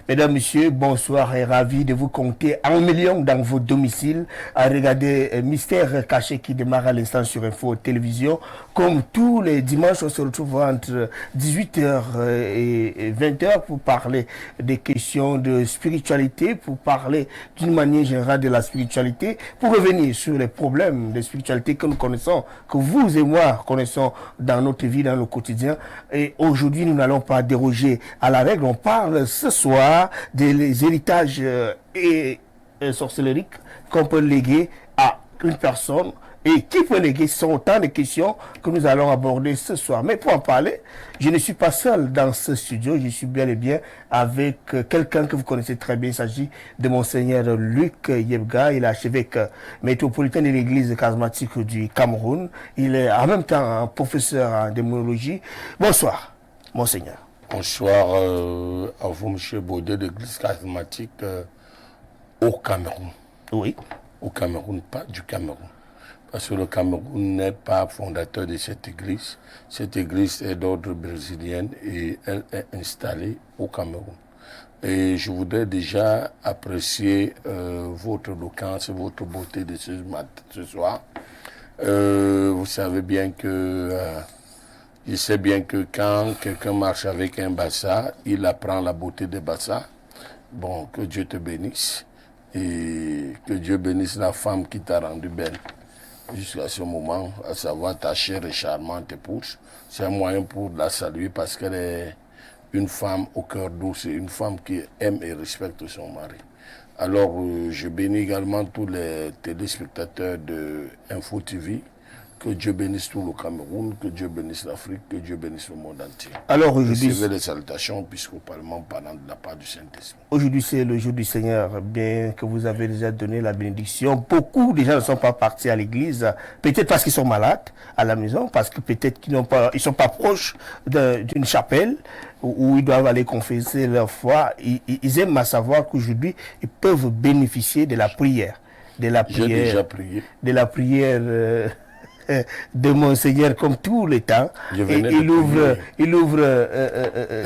Mesdames, Messieurs, bonsoir et ravi de vous compter en millions dans vos domiciles à regarder Mystère caché qui démarre à l'instant sur Info Télévision. Comme tous les dimanches, on se retrouve entre 18h et 20h pour parler des questions de spiritualité, pour parler d'une manière générale de la spiritualité, pour revenir sur les problèmes de spiritualité que nous connaissons, que vous et moi connaissons dans notre vie, dans le quotidien. Et aujourd'hui, nous n'allons pas déroger à la règle. On parle ce soir des héritages et sorcelleries qu'on peut léguer à une personne et qui peut léguer. Ce sont autant de questions que nous allons aborder ce soir. Mais pour en parler, je ne suis pas seul dans ce studio. Je suis bel et bien avec quelqu'un que vous connaissez très bien. Il s'agit de Monseigneur Luc Yebga. Il est archevêque métropolitain de l'église charismatique du Cameroun. Il est en même temps un professeur en démonologie. Bonsoir, Monseigneur. Bonsoir à vous, M. Baudet, de l'église charismatique au Cameroun. Oui. Au Cameroun, pas du Cameroun. Parce que le Cameroun n'est pas fondateur de cette église. Cette église est d'ordre brésilienne et elle est installée au Cameroun. Et je voudrais déjà apprécier votre éloquence, votre beauté de ce soir. Vous savez bien que... je sais bien que quand quelqu'un marche avec un bassa, il apprend la beauté des bassas. Bon, que Dieu te bénisse. Et que Dieu bénisse la femme qui t'a rendu belle jusqu'à ce moment, à savoir ta chère et charmante épouse. C'est un moyen pour la saluer parce qu'elle est une femme au cœur doux, c'est une femme qui aime et respecte son mari. Alors, je bénis également tous les téléspectateurs de Info TV. Que Dieu bénisse tout le Cameroun, que Dieu bénisse l'Afrique, que Dieu bénisse le monde entier. Alors aujourd'hui, recevez les salutations épiscopalement parlant de la part du Saint-Esprit. Aujourd'hui, c'est le jour du Seigneur, bien que vous avez déjà donné la bénédiction. Beaucoup de gens ne sont pas partis à l'église, peut-être parce qu'ils sont malades à la maison, parce que peut-être qu'ils ne sont pas proches d'une chapelle où ils doivent aller confesser leur foi. Ils aiment à savoir qu'aujourd'hui, ils peuvent bénéficier de la prière. J'ai déjà prié. De la prière... de Monseigneur comme tout le temps. Il ouvre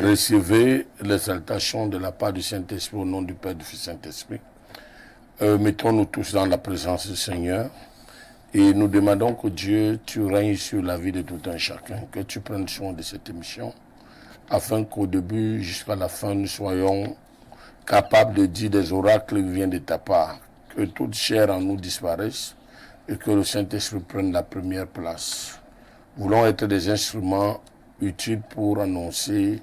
recevez les salutations de la part du Saint-Esprit au nom du Père, du Fils, Saint-Esprit. Mettons-nous tous dans la présence du Seigneur et nous demandons que Dieu, tu règnes sur la vie de tout un chacun, que tu prennes soin de cette émission afin qu'au début jusqu'à la fin nous soyons capables de dire des oracles qui viennent de ta part, que toute chair en nous disparaisse et que le Saint-Esprit prenne la première place. Voulons être des instruments utiles pour annoncer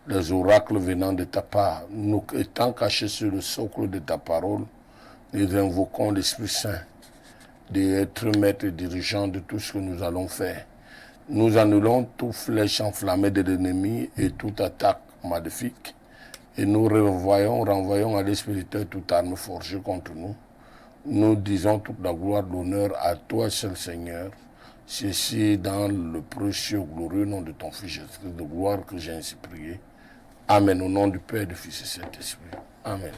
les oracles venant de ta part. Nous étant cachés sur le socle de ta parole, nous invoquons l'Esprit Saint d'être maître et dirigeant de tout ce que nous allons faire. Nous annulons toute flèche enflammée de l'ennemi et toute attaque maléfique et nous renvoyons à l'Esprit toute arme forgée contre nous. Nous disons toute la gloire, l'honneur à toi seul Seigneur. Ceci dans le précieux, glorieux nom de ton Fils Jésus-Christ de gloire que j'ai ainsi prié. Amen. Au nom du Père, du Fils et du Saint-Esprit. Amen.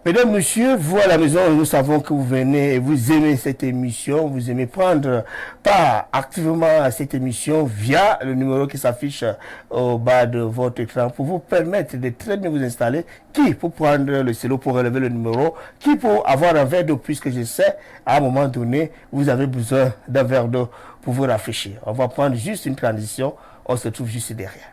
Mesdames, Messieurs, vous à la maison, nous savons que vous venez et vous aimez cette émission, vous aimez prendre part activement à cette émission via le numéro qui s'affiche au bas de votre écran pour vous permettre de très bien vous installer. Qui pour prendre le stylo pour relever le numéro, qui pour avoir un verre d'eau, puisque je sais, à un moment donné, vous avez besoin d'un verre d'eau pour vous rafraîchir. On va prendre juste une transition, on se trouve juste derrière.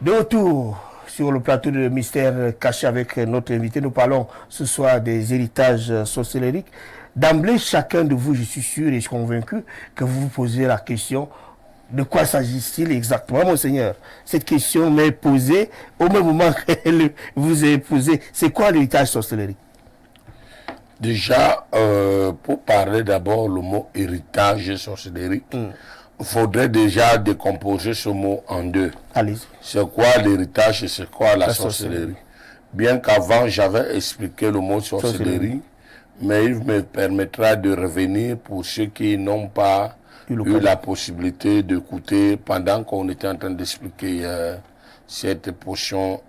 De retour sur le plateau de Mystère caché avec notre invité, nous parlons ce soir des héritages sorcellériques. D'emblée, chacun de vous, je suis sûr et je suis convaincu que vous vous posez la question: de quoi s'agit-il exactement, Monseigneur? Cette question m'est posée au même moment qu'elle vous est posée. C'est quoi l'héritage sorcellérique? Déjà, pour parler d'abord le mot héritage sorcellérique, faudrait déjà décomposer ce mot en deux. Allez-y. C'est quoi l'héritage et c'est quoi la sorcellerie? Bien qu'avant, j'avais expliqué le mot sorcellerie, mais il me permettra de revenir pour ceux qui n'ont pas eu la possibilité d'écouter pendant qu'on était en train d'expliquer cette portion,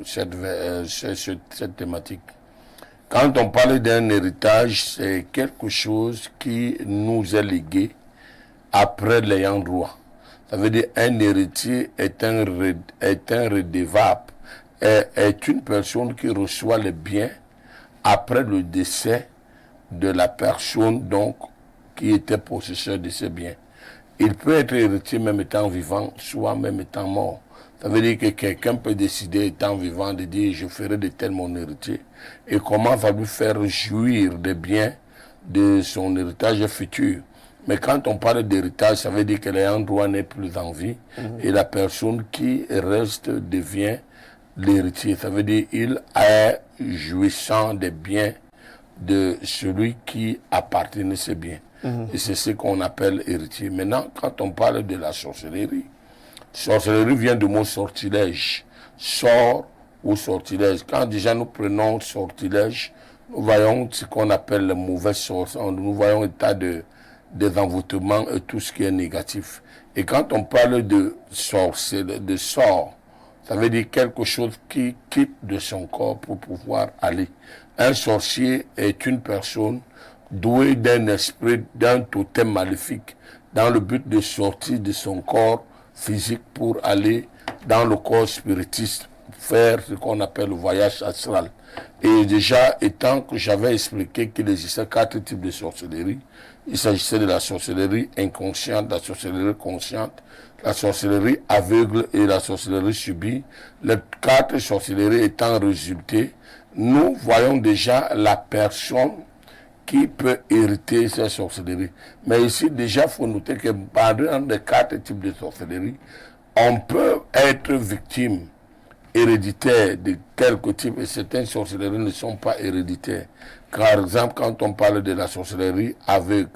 cette thématique. Quand on parle d'un héritage, c'est quelque chose qui nous est légué après l'ayant droit. Ça veut dire un héritier est un redevable, est une personne qui reçoit les biens après le décès de la personne donc qui était possesseur de ces biens. Il peut être héritier même étant vivant, soit même étant mort. Ça veut dire que quelqu'un peut décider étant vivant de dire je ferai de tel mon héritier et comment va lui faire jouir des biens de son héritage futur. Mais quand on parle d'héritage, ça veut dire que l'ayant droit n'est plus en vie et la personne qui reste devient l'héritier. Ça veut dire qu'il est jouissant des biens de celui qui appartenait à ces biens. Et c'est ce qu'on appelle héritier. Maintenant, quand on parle de la sorcellerie vient du mot sortilège. Sort ou sortilège. Quand déjà nous prenons sortilège, nous voyons ce qu'on appelle le mauvais sort. Nous voyons l'état des envoûtements et tout ce qui est négatif. Et quand on parle de sort, ça veut dire quelque chose qui quitte de son corps pour pouvoir aller. Un sorcier est une personne douée d'un esprit, d'un totem maléfique, dans le but de sortir de son corps physique pour aller dans le corps spiritiste, faire ce qu'on appelle le voyage astral. Et déjà, étant que j'avais expliqué qu'il existait 4 types de sorcellerie, il s'agissait de la sorcellerie inconsciente, la sorcellerie consciente, la sorcellerie aveugle et la sorcellerie subie. Les 4 sorcelleries étant résultées, nous voyons déjà la personne qui peut hériter ces sorcelleries. Mais ici, déjà, il faut noter que parlant des 4 types de sorcellerie, on peut être victime héréditaire de quelques types et certaines sorcelleries ne sont pas héréditaires. Par exemple, quand on parle de la sorcellerie aveugle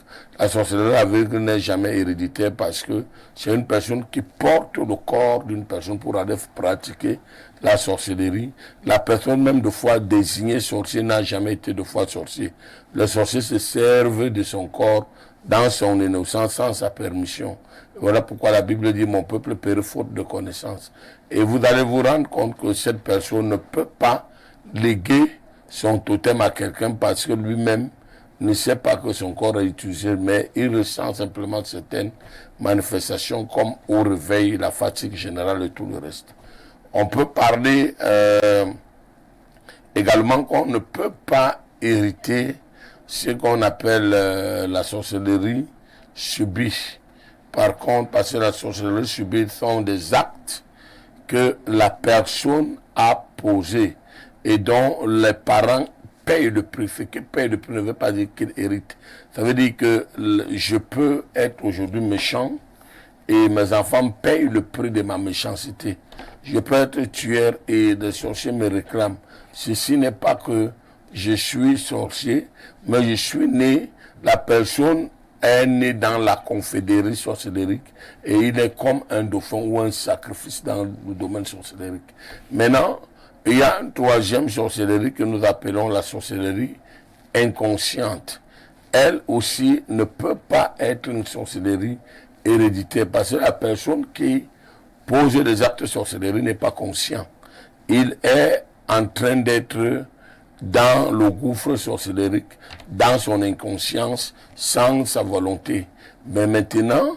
n'est jamais héréditaire parce que c'est une personne qui porte le corps d'une personne pour aller pratiquer la sorcellerie. La personne même de fois désignée sorcier n'a jamais été de fois sorcier. Le sorcier se servent de son corps dans son innocence sans sa permission. Voilà pourquoi la Bible dit « Mon peuple périt faute de connaissance ». Et vous allez vous rendre compte que cette personne ne peut pas léguer son totem à quelqu'un parce que lui-même ne sait pas que son corps est utilisé, mais il ressent simplement certaines manifestations comme au réveil, la fatigue générale et tout le reste. On peut parler également qu'on ne peut pas hériter ce qu'on appelle la sorcellerie subie. Par contre, parce que la sorcellerie subie sont des actes que la personne a posés et dont les parents payent le prix. Fait que paye le prix ne veut pas dire qu'il hérite. Ça veut dire que je peux être aujourd'hui méchant et mes enfants payent le prix de ma méchanceté. Je peux être tueur et les sorciers me réclament. Ceci n'est pas que je suis sorcier, mais je suis né, la personne est né dans la confrérie sorcellérique et il est comme un dauphin ou un sacrifice dans le domaine sorcellérique. Maintenant, il y a une troisième sorcellerie que nous appelons la sorcellerie inconsciente. Elle aussi ne peut pas être une sorcellerie héréditaire parce que la personne qui pose des actes de sorcellerie n'est pas conscient. Il est en train d'être dans le gouffre sorcellérique, dans son inconscience, sans sa volonté. Mais maintenant,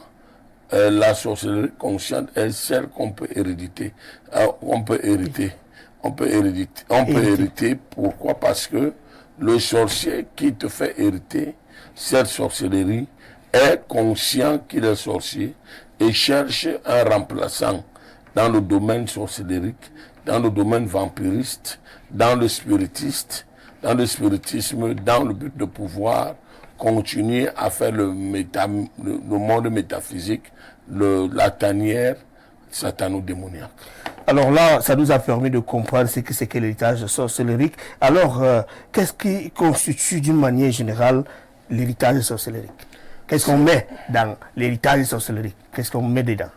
la sorcellerie consciente est celle qu'on peut hériter. On peut hériter. Pourquoi? Parce que le sorcier qui te fait hériter cette sorcellerie est conscient qu'il est sorcier et cherche un remplaçant dans le domaine sorcellérique, dans le domaine vampiriste, dans le spiritisme, dans le but de pouvoir continuer à faire le monde métaphysique, la tanière satano-démoniaque. Alors là, ça nous a permis de comprendre ce que c'est que l'héritage sorcellérique. Alors, qu'est-ce qui constitue d'une manière générale l'héritage sorcellérique? Qu'est-ce qu'on met dans l'héritage sorcellerie? Qu'est-ce qu'on met dedans?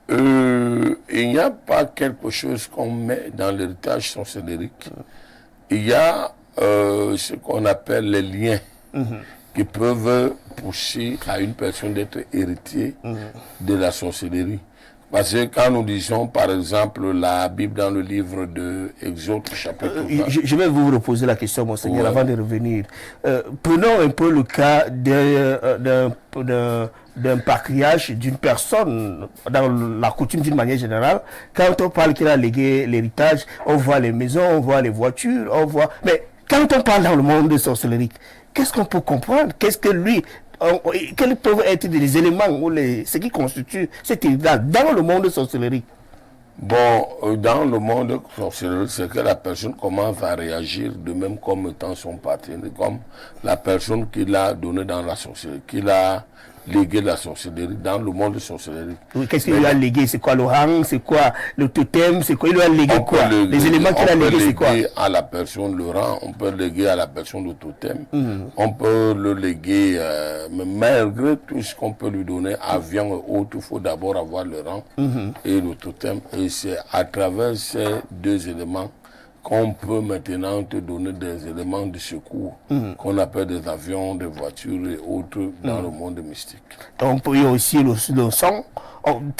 Il n'y a pas quelque chose qu'on met dans l'héritage sorcellérique. Il y a ce qu'on appelle les liens qui peuvent pousser à une personne d'être héritier de la sorcellerie. Parce que quand nous disons, par exemple, la Bible dans le livre de Exode, chapitre 20... Je vais vous reposer la question, Monseigneur, avant de revenir. Prenons un peu le cas d'un patriarche, d'une personne, dans la coutume d'une manière générale. Quand on parle qu'il a légué l'héritage, on voit les maisons, on voit les voitures, on voit... Mais quand on parle dans le monde de sorcellerie, qu'est-ce qu'on peut comprendre? Qu'est-ce que lui... Quels peuvent être les éléments ou ce qui constitue cet héritage dans le monde de sorcellerie? Bon, dans le monde de sorcellerie, c'est que la personne commence à réagir de même comme étant son partenaire, comme la personne qui l'a donné dans la sorcellerie, qui l'a légué la sorcellerie dans le monde de sorcellerie. Oui, qu'est-ce qu'il lui a légué? C'est quoi le rang? C'est quoi le totem? C'est quoi? Il lui a légué quoi? Les éléments qu'il a légués, c'est quoi? On peut léguer à la personne le rang, on peut léguer à la personne le totem, on peut le léguer, mais malgré tout ce qu'on peut lui donner, avion et autres, il faut d'abord avoir le rang et le totem. Et c'est à travers ces deux éléments qu'on peut maintenant te donner des éléments de secours qu'on appelle des avions, des voitures et autres dans le monde mystique. On peut y aussi le son.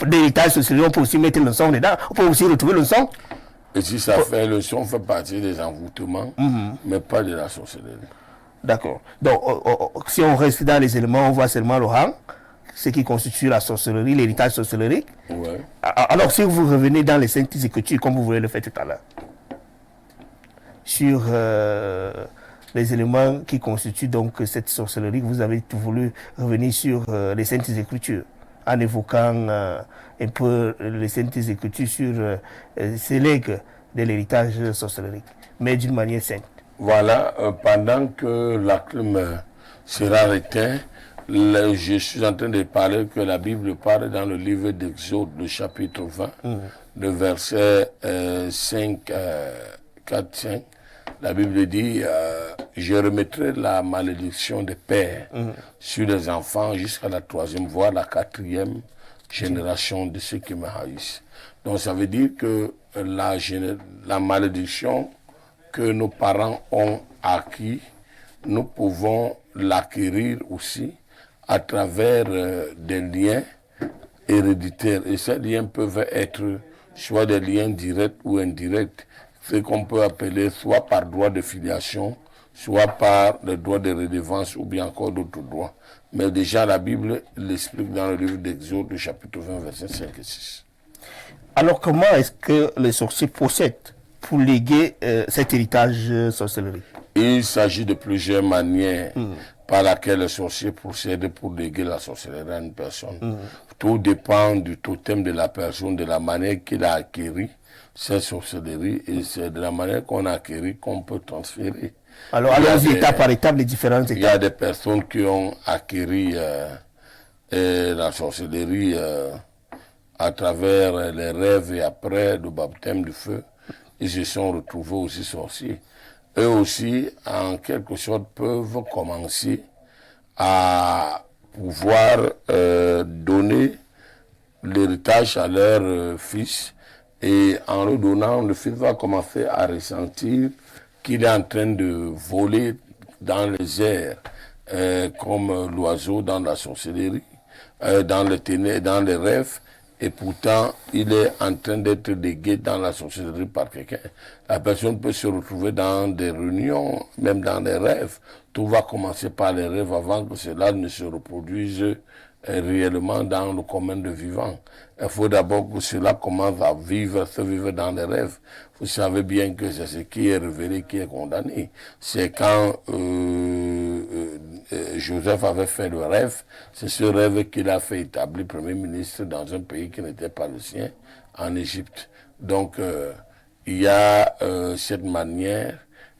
L'héritage sorcellerie, on peut aussi mettre le son dedans. On peut aussi retrouver le son. Et si ça fait, le son fait partie des envoûtements, mais pas de la sorcellerie. D'accord. Donc, si on reste dans les éléments, on voit seulement le rang, ce qui constitue la sorcellerie, l'héritage sorcellerique. Ouais. Alors, si vous revenez dans les Saintes Écritures, comme vous voulez le faire tout à l'heure, sur les éléments qui constituent donc cette sorcellerie, vous avez voulu revenir sur les Saintes Écritures, en évoquant un peu les Saintes Écritures sur ces legs de l'héritage sorcellerique, mais d'une manière sainte. Voilà, pendant que la clim sera éteinte, je suis en train de parler que la Bible parle dans le livre d'Exode, le chapitre 20, le verset 5, 4, 5. La Bible dit, je remettrai la malédiction des pères sur les enfants jusqu'à la 3e, voire la 4e génération de ceux qui me haïssent. Donc ça veut dire que la malédiction que nos parents ont acquis, nous pouvons l'acquérir aussi à travers des liens héréditaires. Et ces liens peuvent être soit des liens directs ou indirects, ce qu'on peut appeler soit par droit de filiation, soit par le droit de redevance ou bien encore d'autres droits. Mais déjà la Bible l'explique dans le livre d'Exode, le chapitre 20, versets 5 et 6. Alors comment est-ce que les sorciers procèdent pour léguer cet héritage sorcellerie? Il s'agit de plusieurs manières par laquelle les sorciers procèdent pour léguer la sorcellerie à une personne. Tout dépend du totem de la personne, de la manière qu'il a acquéri cette sorcellerie, et c'est de la manière qu'on a acquéri qu'on peut transférer. Alors, allons-y étape par étape, les différentes étapes. Il y a des personnes qui ont acquéri la sorcellerie à travers les rêves et après le baptême du feu. Ils se sont retrouvés aussi sorciers. Eux aussi, en quelque sorte, peuvent commencer à pouvoir donner l'héritage à leur fils. Et en le donnant, le fils va commencer à ressentir qu'il est en train de voler dans les airs, comme l'oiseau dans la sorcellerie, dans les ténèbres, dans les rêves. Et pourtant, il est en train d'être légué dans la sorcellerie par quelqu'un. La personne peut se retrouver dans des réunions, même dans des rêves. Tout va commencer par les rêves avant que cela ne se reproduise réellement dans le commun de vivants. Il faut d'abord que cela commence à se vivre dans les rêves. Vous savez bien que c'est ce qui est révélé qui est condamné. C'est quand Joseph avait fait le rêve, c'est ce rêve qu'il a fait établir Premier ministre dans un pays qui n'était pas le sien, en Égypte. Donc, il y a cette manière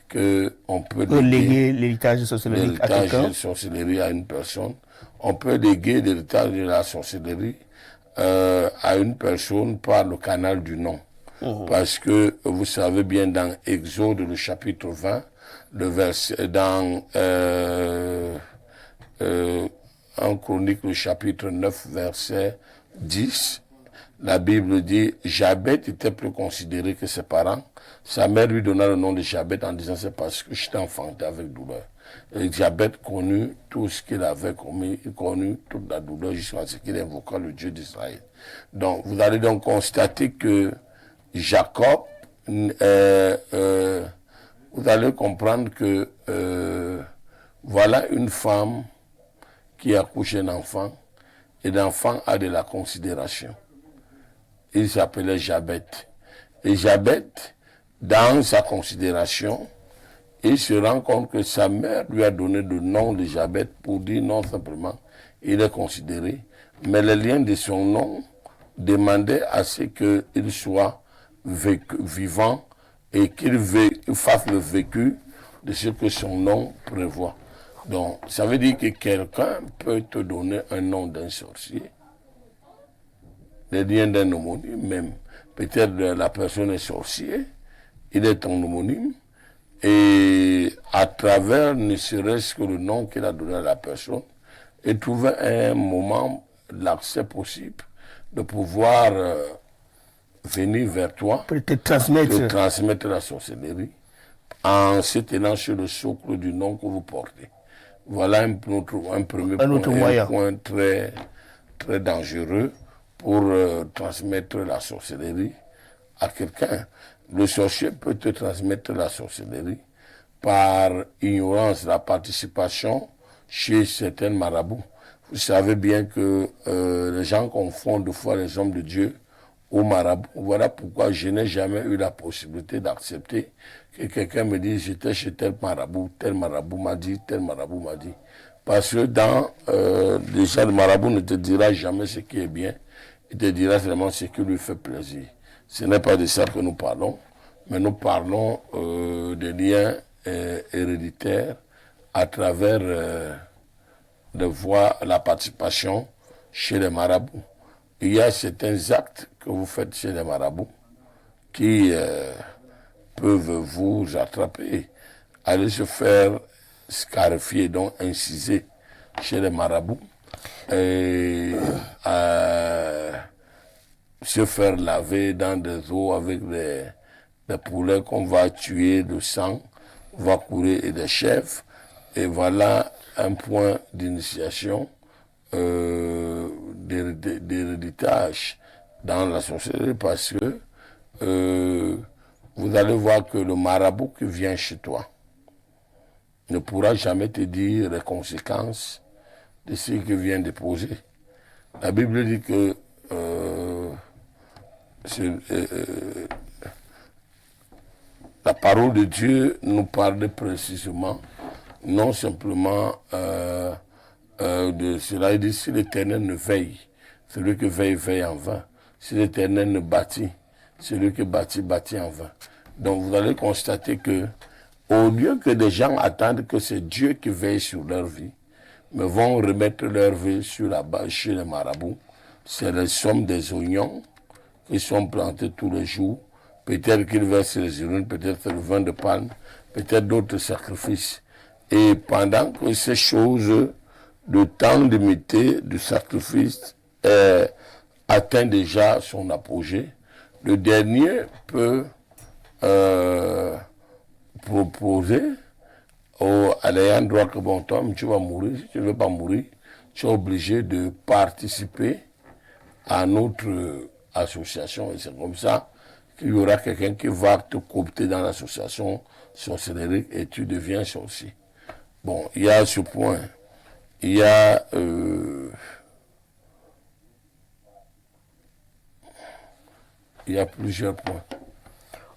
qu'on peut léguer l'héritage sorcellerie à quelqu'un. L'héritage de sorcellerie à une personne. On peut léguer l'héritage de la sorcellerie à une personne par le canal du nom. Parce que vous savez bien dans Exode, le chapitre 20, le verset, dans 1 Chronique, le chapitre 9, verset 10, la Bible dit, Jabet était plus considéré que ses parents. Sa mère lui donna le nom de Jabet en disant, c'est parce que je t'ai enfanté avec douleur. Et Jabet connut tout ce qu'il avait commis, il connut toute la douleur jusqu'à ce qu'il invoqua le Dieu d'Israël. Donc, vous allez donc constater que Jacob, vous allez comprendre que voilà une femme qui accouche un enfant, et l'enfant a de la considération. Il s'appelait Jabet. Et Jabet, dans sa considération, il se rend compte que sa mère lui a donné le nom de Jabet pour dire non simplement, il est considéré, mais le lien de son nom demandait à ce qu'il soit vivant et qu'il fasse le vécu de ce que son nom prévoit. Donc, ça veut dire que quelqu'un peut te donner un nom d'un sorcier, le lien d'un homonyme même. Peut-être la personne est sorcier, il est ton homonyme, et à travers ne serait-ce que le nom qu'il a donné à la personne, et trouver un moment, l'accès possible, de pouvoir venir vers toi, Pour te transmettre la sorcellerie, en se tenant sur le socle du nom que vous portez. Voilà un premier point très, très dangereux pour transmettre la sorcellerie à quelqu'un. Le sorcier peut te transmettre la sorcellerie par ignorance, la participation chez certains marabouts. Vous savez bien que les gens confondent de fois les hommes de Dieu aux marabouts. Voilà pourquoi je n'ai jamais eu la possibilité d'accepter que quelqu'un me dise j'étais chez tel marabout m'a dit, tel marabout m'a dit. Parce que déjà le marabout ne te dira jamais ce qui est bien, il te dira seulement ce qui lui fait plaisir. Ce n'est pas de ça que nous parlons, mais nous parlons des liens héréditaires à travers la participation chez les marabouts. Il y a certains actes que vous faites chez les marabouts qui peuvent vous attraper. Aller se faire scarifier, donc inciser chez les marabouts, et se faire laver dans des eaux avec des poulets qu'on va tuer, le sang va couler et des chèvres. Et voilà un point d'initiation d'héritage dans la sorcellerie, parce que vous allez voir que le marabout qui vient chez toi ne pourra jamais te dire les conséquences de ce qu'il vient déposer. La Bible dit que la parole de Dieu nous parle précisément, non simplement de cela. Il dit, si l'Éternel ne veille, celui qui veille, veille en vain. Si l'Éternel ne bâtit, celui qui bâtit, bâtit en vain. Donc vous allez constater que, au lieu que des gens attendent que c'est Dieu qui veille sur leur vie, mais vont remettre leur vie sur la base chez les marabouts, c'est les sommes des oignons qui sont plantés tous les jours. Peut-être qu'ils versent les urines, peut-être le vin de palme, peut-être d'autres sacrifices. Et pendant que ces choses, le temps limité du sacrifice atteint déjà son apogée, le dernier peut proposer à l'ayant droit que bon, toi, tu vas mourir. Si tu ne veux pas mourir, tu es obligé de participer à notre association. Et c'est comme ça qu'il y aura quelqu'un qui va te coopter dans l'association sorcellerie et tu deviens sorcier. Bon, il y a ce point. Il y a plusieurs points.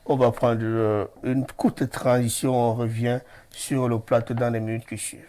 On va prendre une courte transition, on revient sur le plateau dans les minutes qui suivent.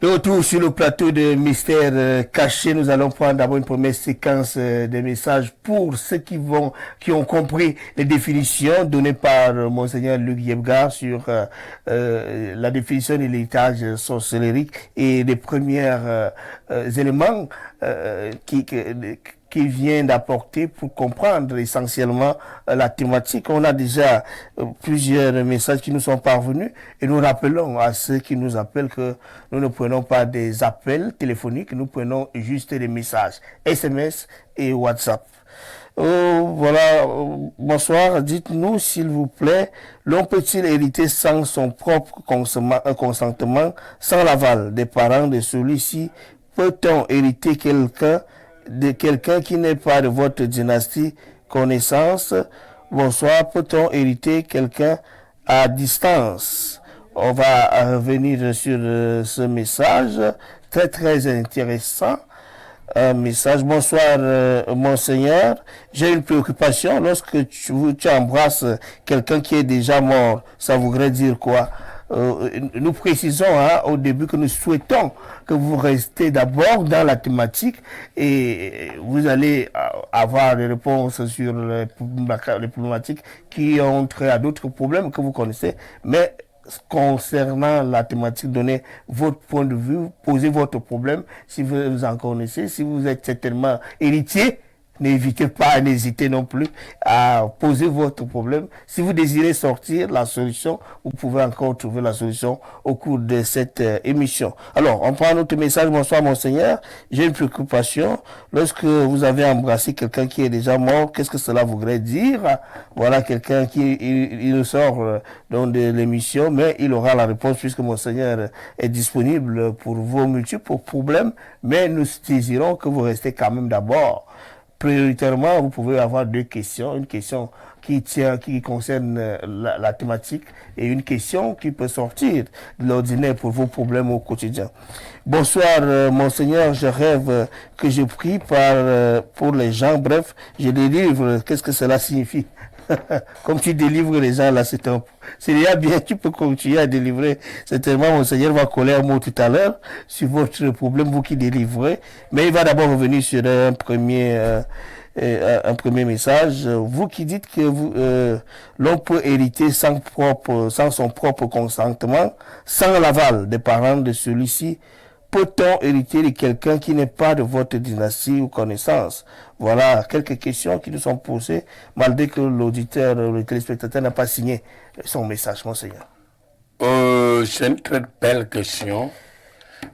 De retour sur le plateau de Mystère Caché, nous allons prendre d'abord une première séquence des messages pour ceux qui ont compris les définitions données par Monseigneur Luc Yebgar sur la définition de l'héritage sorcellérique et les premiers éléments qui vient d'apporter pour comprendre essentiellement la thématique. On a déjà plusieurs messages qui nous sont parvenus et nous rappelons à ceux qui nous appellent que nous ne prenons pas des appels téléphoniques, nous prenons juste des messages, SMS et WhatsApp. Voilà, bonsoir, dites-nous s'il vous plaît, l'on peut-il hériter sans son propre consentement, sans l'aval des parents de celui-ci? Peut-on hériter de quelqu'un qui n'est pas de votre dynastie, connaissance? Bonsoir, peut-on hériter quelqu'un à distance? On va revenir sur ce message très intéressant. Un message. Bonsoir, Monseigneur. J'ai une préoccupation. Lorsque tu embrasses quelqu'un qui est déjà mort, ça voudrait dire quoi? Nous précisons au début que nous souhaitons que vous restez d'abord dans la thématique et vous allez avoir des réponses sur les problématiques qui ont trait à d'autres problèmes que vous connaissez. Mais concernant la thématique, donnez votre point de vue, posez votre problème si vous en connaissez. Si vous êtes certainement héritier, n'hésitez non plus à poser votre problème. Si vous désirez sortir la solution, vous pouvez encore trouver la solution au cours de cette émission. Alors, on prend notre message. Bonsoir, Monseigneur. J'ai une préoccupation. Lorsque vous avez embrassé quelqu'un qui est déjà mort, qu'est-ce que cela voudrait dire? Voilà quelqu'un il nous sort donc de l'émission, mais il aura la réponse puisque Monseigneur est disponible pour vos multiples problèmes, mais nous désirons que vous restez quand même d'abord. Prioritairement, vous pouvez avoir deux questions. Une question qui concerne la thématique et une question qui peut sortir de l'ordinaire pour vos problèmes au quotidien. Bonsoir, Monseigneur. Je rêve que je prie pour les gens. Bref, je délivre. Qu'est-ce que cela signifie? Comme tu délivres les gens là, c'est déjà bien, tu peux continuer à délivrer. Certainement, Monseigneur va coller un mot tout à l'heure sur votre problème, vous qui délivrez. Mais il va d'abord revenir sur un premier message. Vous qui dites que l'on peut hériter sans son propre consentement, sans l'aval des parents de celui-ci. Peut-on hériter de quelqu'un qui n'est pas de votre dynastie ou connaissance? Voilà quelques questions qui nous sont posées, malgré que l'auditeur, le téléspectateur n'a pas signé son message, Monseigneur. C'est une très belle question.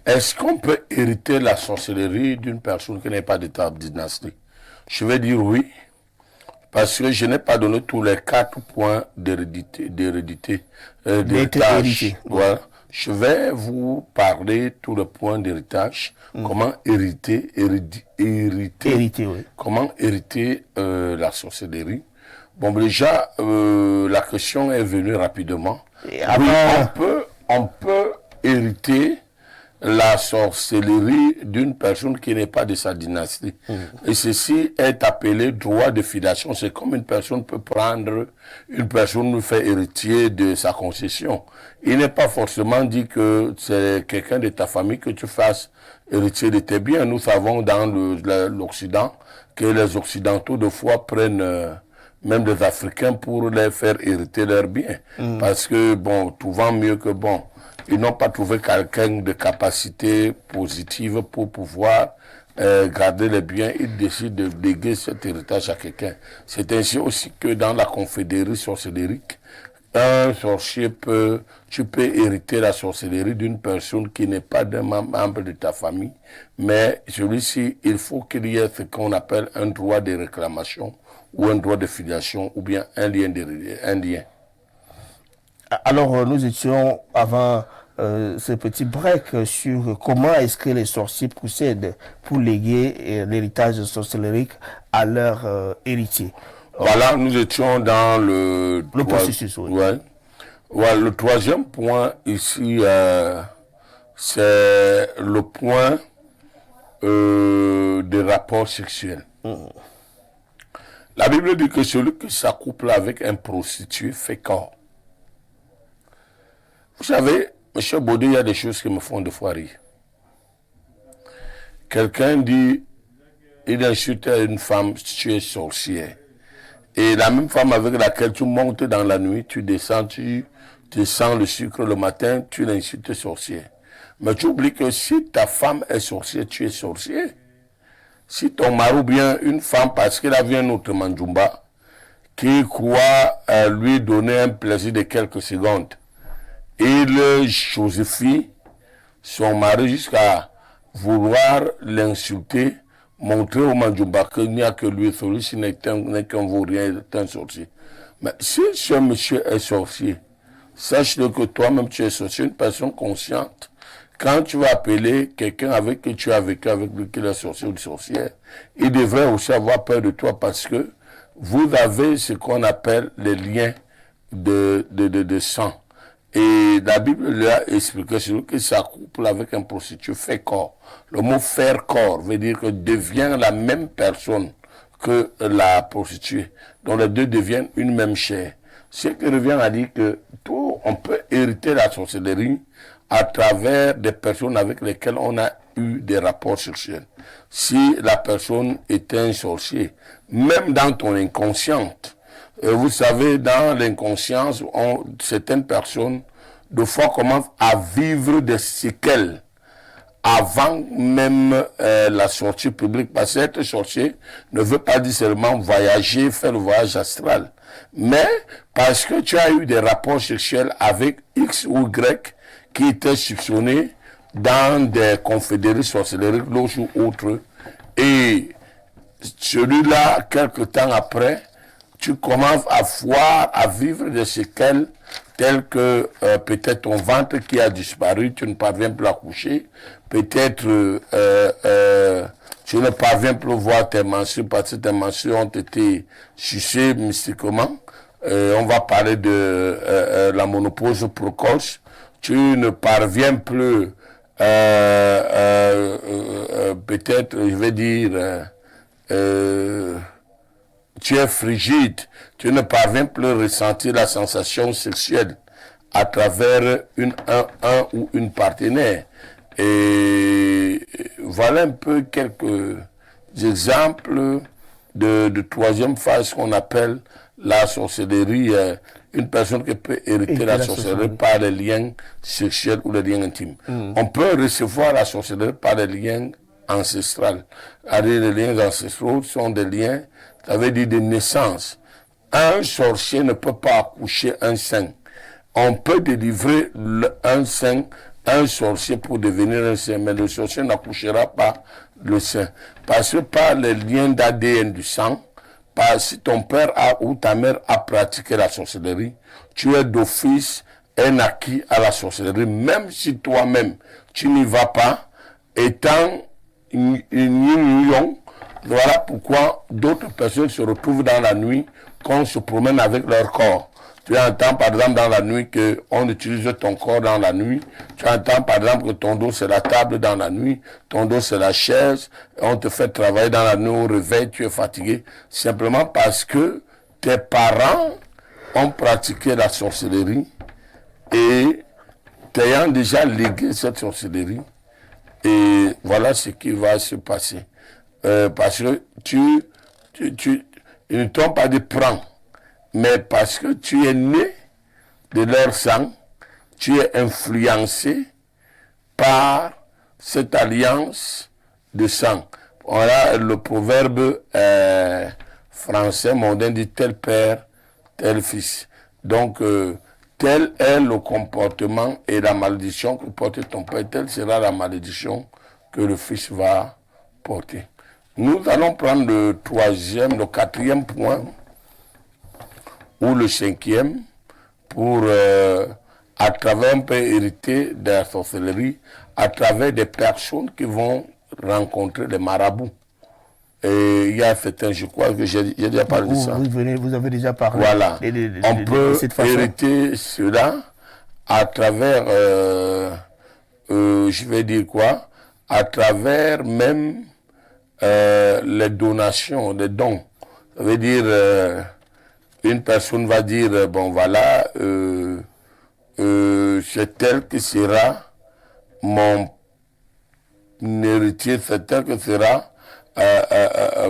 Est-ce qu'on peut hériter la sorcellerie d'une personne qui n'est pas de ta dynastie? Je vais dire oui, parce que je n'ai pas donné tous les 4 points d'hérédité, d'héritage. Voilà. Je vais vous parler tout le point d'héritage, comment hériter, oui. Comment hériter la sorcellerie. Bon, déjà, la question est venue rapidement. Oui, on peut hériter la sorcellerie d'une personne qui n'est pas de sa dynastie. Et ceci est appelé droit de filiation. C'est comme une personne peut prendre, une personne nous fait héritier de sa concession. Il n'est pas forcément dit que c'est quelqu'un de ta famille que tu fasses héritier de tes biens. Nous savons dans l'Occident que les Occidentaux de fois prennent même des Africains pour les faire hériter leurs biens. Parce que, bon, tout va mieux que bon. Ils n'ont pas trouvé quelqu'un de capacité positive pour pouvoir garder les biens. Ils décident de léguer cet héritage à quelqu'un. C'est ainsi aussi que dans la confrérie sorcellérique, un sorcier tu peux hériter la sorcellerie d'une personne qui n'est pas d'un membre de ta famille, mais celui-ci, il faut qu'il y ait ce qu'on appelle un droit de réclamation ou un droit de filiation ou bien un lien. Alors, nous étions avant ce petit break sur comment est-ce que les sorciers procèdent pour léguer l'héritage sorcellérique à leur héritier. Voilà, nous étions dans le processus. Oui. Ouais, le troisième point ici, c'est le point des rapports sexuels. La Bible dit que celui qui s'accouple avec un prostitué fait corps. Vous savez, M. Baudé, il y a des choses qui me font de fois rire. quelqu'un dit, il insulte une femme, tu es sorcière. Et la même femme avec laquelle tu montes dans la nuit, tu descends, tu sens le sucre le matin, tu l'insultes sorcière. Mais tu oublies que si ta femme est sorcière, tu es sorcier. Si ton mari ou bien une femme, parce qu'il a vu un autre Mandjumba, qui croit lui donner un plaisir de quelques secondes, il chosifie son mari jusqu'à vouloir l'insulter, montrer au Mandjumba qu'il n'y a que lui, celui-ci n'est qu'un vaurien, est un sorcier. Mais si ce monsieur est sorcier, sache-le que toi-même tu es sorcier, une personne consciente. Quand tu vas appeler quelqu'un avec qui tu as vécu, avec lui qui est sorcier ou une sorcière, il devrait aussi avoir peur de toi parce que vous avez ce qu'on appelle les liens de sang. Et la Bible lui a expliqué, celui qui s'accouple avec un prostitué fait corps. Le mot faire corps veut dire que devient la même personne que la prostituée. Donc les deux deviennent une même chair. Ce qui revient à dire que tout, on peut hériter la sorcellerie à travers des personnes avec lesquelles on a eu des rapports sexuels. Si la personne est un sorcier, même dans ton inconsciente, vous savez, dans l'inconscience, certaines personnes, de fois, commencent à vivre des séquelles avant même la sortie publique. Parce qu'être sorcier ne veut pas dire seulement voyager, faire le voyage astral. Mais parce que tu as eu des rapports sexuels avec X ou Y qui étaient soupçonnés dans des confédérés sorcelleries, l'autre ou autre. Et celui-là, quelque temps après, tu commences à voir, à vivre des séquelles telles que peut-être ton ventre qui a disparu, tu ne parviens plus à coucher, peut-être tu ne parviens plus à voir tes menstrues parce que tes menstrues ont été sucées mystiquement. On va parler de la ménopause précoce. Tu ne parviens plus, peut-être, je vais dire, tu es frigide, tu ne parviens plus à ressentir la sensation sexuelle à travers un ou une partenaire. Et voilà un peu quelques exemples de troisième phase qu'on appelle la sorcellerie. Une personne qui peut hériter la sorcellerie par les liens sexuels ou les liens intimes. On peut recevoir la sorcellerie par les liens ancestrales. Les liens ancestraux sont des liens, ça veut dire de naissance. Un sorcier ne peut pas accoucher un saint. On peut délivrer un saint, un sorcier pour devenir un saint, mais le sorcier n'accouchera pas le saint. Parce que par les liens d'ADN du sang, si ton père ou ta mère a pratiqué la sorcellerie, tu es d'office un acquis à la sorcellerie, même si toi-même tu n'y vas pas, étant voilà pourquoi d'autres personnes se retrouvent dans la nuit, qu'on se promène avec leur corps. Tu entends par exemple dans la nuit qu'on utilise ton corps dans la nuit. Tu entends par exemple que ton dos c'est la table dans la nuit, ton dos c'est la chaise, on te fait travailler dans la nuit au réveil, tu es fatigué. Simplement parce que tes parents ont pratiqué la sorcellerie et t'ayant déjà légué cette sorcellerie. Et voilà ce qui va se passer. Parce que ils ne t'ont pas dit prends. Mais parce que tu es né de leur sang, tu es influencé par cette alliance de sang. Voilà le proverbe français mondain dit tel père, tel fils. Donc, tel est le comportement et la malédiction que porte ton père, telle sera la malédiction que le fils va porter. Nous allons prendre le quatrième point, ou le cinquième, pour, à travers un peu hériter de la sorcellerie, à travers des personnes qui vont rencontrer des marabouts. Et il y a certains, je crois que j'ai déjà parlé de ça. Vous avez déjà parlé. Voilà. On peut hériter cela à travers, je vais dire quoi, à travers même les donations, les dons. Ça veut dire... une personne va dire, bon voilà, c'est elle qui sera mon héritier, c'est tel que sera,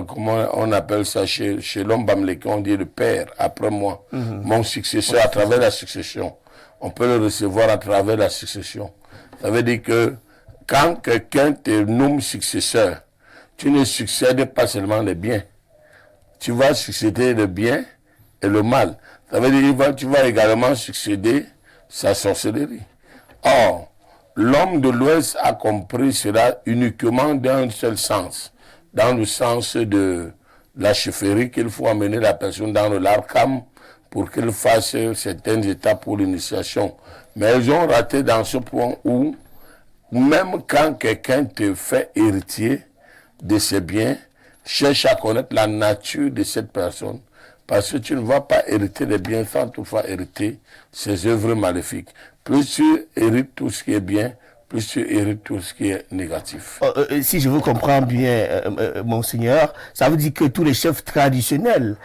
comment on appelle ça chez l'homme bamléké, on dit le père, après moi, mon successeur à travers la succession. On peut le recevoir à travers la succession. Ça veut dire que quand quelqu'un te nomme successeur, tu ne succèdes pas seulement les biens. Tu vas succéder le bien et le mal. Ça veut dire que tu vas également succéder sa sorcellerie. Or, l'homme de l'Ouest a compris cela uniquement dans un seul sens. Dans le sens de la chefferie, qu'il faut amener la personne dans le l'arkham pour qu'elle fasse certaines étapes pour l'initiation. Mais ils ont raté dans ce point où, même quand quelqu'un te fait héritier de ses biens, cherche à connaître la nature de cette personne, parce que tu ne vas pas hériter des biens sans toutefois hériter ses œuvres maléfiques. Plus tu hérites tout ce qui est bien, plus tu hérites tout ce qui est négatif. Si je vous comprends bien, monseigneur, ça veut dire que tous les chefs traditionnels,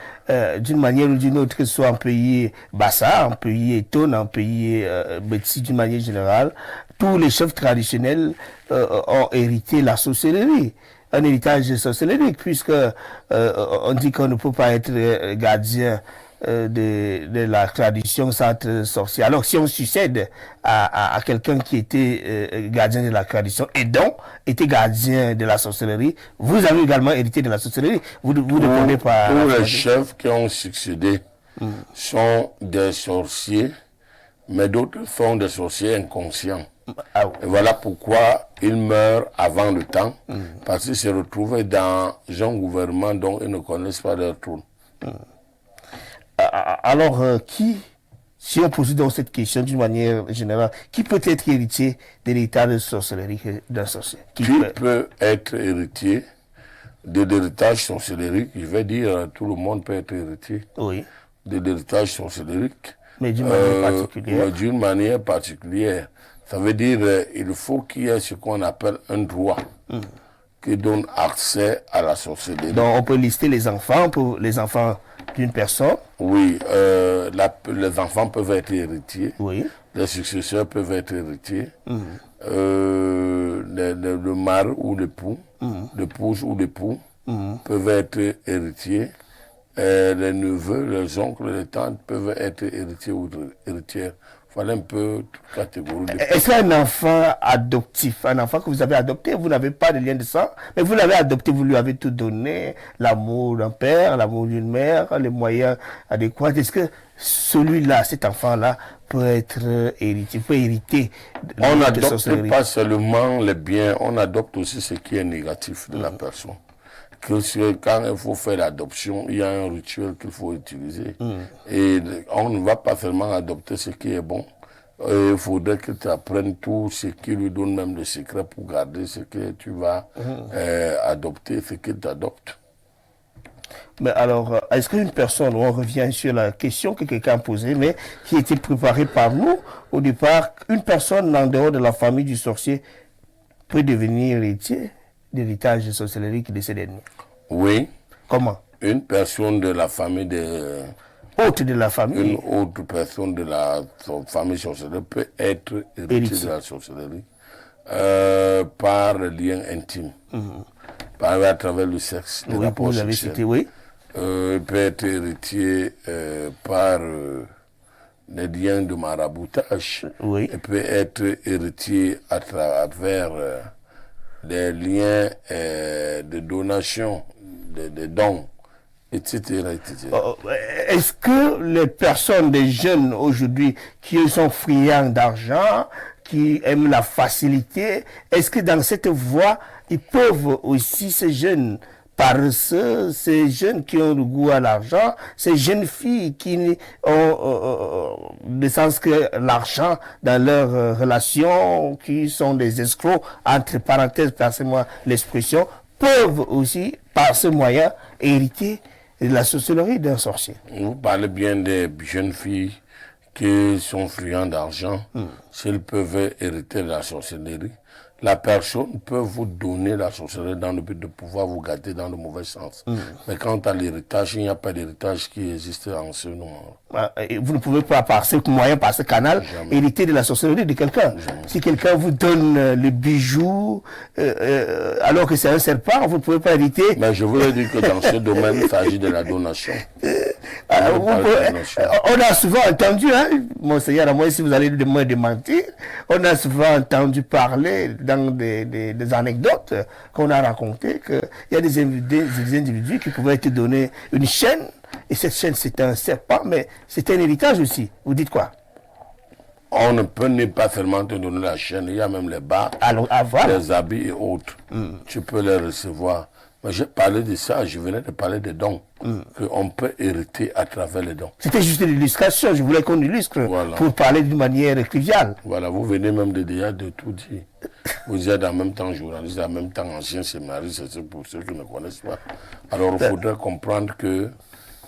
d'une manière ou d'une autre, que ce soit en pays Bassa, en pays Etone, en pays Betsi, d'une manière générale, tous les chefs traditionnels ont hérité la sorcellerie. Un héritage sorcellérique, puisque on dit qu'on ne peut pas être gardien de la tradition sans être sorcier. Alors si on succède à quelqu'un qui était gardien de la tradition et donc était gardien de la sorcellerie, vous avez également hérité de la sorcellerie. Vous ne prenez pas... Tous les chefs qui ont succédé sont des sorciers, mais d'autres sont des sorciers inconscients. Ah oui. Et voilà pourquoi ils meurent avant le temps, parce qu'ils se retrouvent dans un gouvernement dont ils ne connaissent pas leur trône. Alors, si on pose donc cette question d'une manière générale, qui peut être héritier de l'état de sorcellerie d'un sorcier? Qui peut être héritier de l'héritage sorcellerique? Je vais dire, tout le monde peut être héritier de l'héritage sorcellerique. Mais d'une manière particulière. Mais d'une manière particulière. Ça veut dire il faut qu'il y ait ce qu'on appelle un droit qui donne accès à la sorcellerie. Donc on peut lister les enfants pour les enfants d'une personne. Oui, les enfants peuvent être héritiers. Oui. Les successeurs peuvent être héritiers. Le mari ou l'époux, l'épouse ou l'époux peuvent être héritiers. Les neveux, les oncles, les tantes peuvent être héritiers ou héritières. Voilà un peu toute catégorie de... Est-ce qu'un enfant adoptif, un enfant que vous avez adopté, vous n'avez pas de lien de sang, mais vous l'avez adopté, vous lui avez tout donné, l'amour d'un père, l'amour d'une mère, les moyens adéquats. Est-ce que celui-là, cet enfant-là, peut être héritier, peut hériter de On la n'adopte sorcellerie? pas seulement les biens, on adopte aussi ce qui est négatif de la personne. Que quand il faut faire l'adoption, il y a un rituel qu'il faut utiliser. Et on ne va pas seulement adopter ce qui est bon. Il faudrait que tu apprennes tout ce qui lui donne même le secret pour garder ce que tu vas adopter, ce qu'il t'adopte. Mais alors, est-ce qu'une personne, on revient sur la question que quelqu'un a posée, mais qui était préparée par nous, au départ, une personne en dehors de la famille du sorcier peut devenir héritier d'héritage de sorcellerie qui décède d'ennemi? Oui. Comment? Une personne de la famille de... Autre de la famille? Une autre personne de la famille sorcellerie peut être héritier de la sorcellerie par le lien intime. À travers le sexe. Oui, vous l'avez cité, oui. Il peut être héritier par les liens de maraboutage. Oui. Il peut être héritier à travers des liens de donation, de dons, etc. Est-ce que les personnes, des jeunes aujourd'hui, qui sont friands d'argent, qui aiment la facilité, est-ce que dans cette voie, ils peuvent aussi, ces jeunes paresseux, ces jeunes qui ont le goût à l'argent, ces jeunes filles qui ont le sens que l'argent dans leurs relations, qui sont des escrocs, entre parenthèses, passez-moi l'expression, peuvent aussi, par ce moyen, hériter de la sorcellerie d'un sorcier? Vous parlez bien des jeunes filles qui sont friands d'argent, s'ils peuvent hériter de la sorcellerie. La personne peut vous donner la sorcellerie dans le but de pouvoir vous gâter dans le mauvais sens. Mais quant à l'héritage, il n'y a pas d'héritage qui existe en ce moment. Vous ne pouvez pas, par ce moyen, par ce canal, hériter de la sorcellerie de quelqu'un. Si quelqu'un vous donne le bijou, alors que c'est un serpent, vous ne pouvez pas hériter. Mais je voulais dire que dans ce domaine, il s'agit de la donation. On a souvent entendu, hein, Monseigneur, à moi si vous allez me démentir, on a souvent entendu parler dans des anecdotes qu'on a racontées qu'il y a des individus qui pouvaient te donner une chaîne, et cette chaîne c'est un serpent, mais c'est un héritage aussi. Vous dites quoi? On ne peut pas seulement te donner la chaîne, il y a même les bas, les habits et autres. Tu peux les recevoir. Mais j'ai parlé de ça, je venais de parler des dons, qu'on peut hériter à travers les dons. C'était juste une illustration, je voulais qu'on illustre pour parler d'une manière triviale. Voilà, vous venez même déjà de tout dire. Vous êtes en même temps journaliste, en même temps ancien scénariste, c'est pour ceux qui ne connaissent pas. Alors il faudrait comprendre que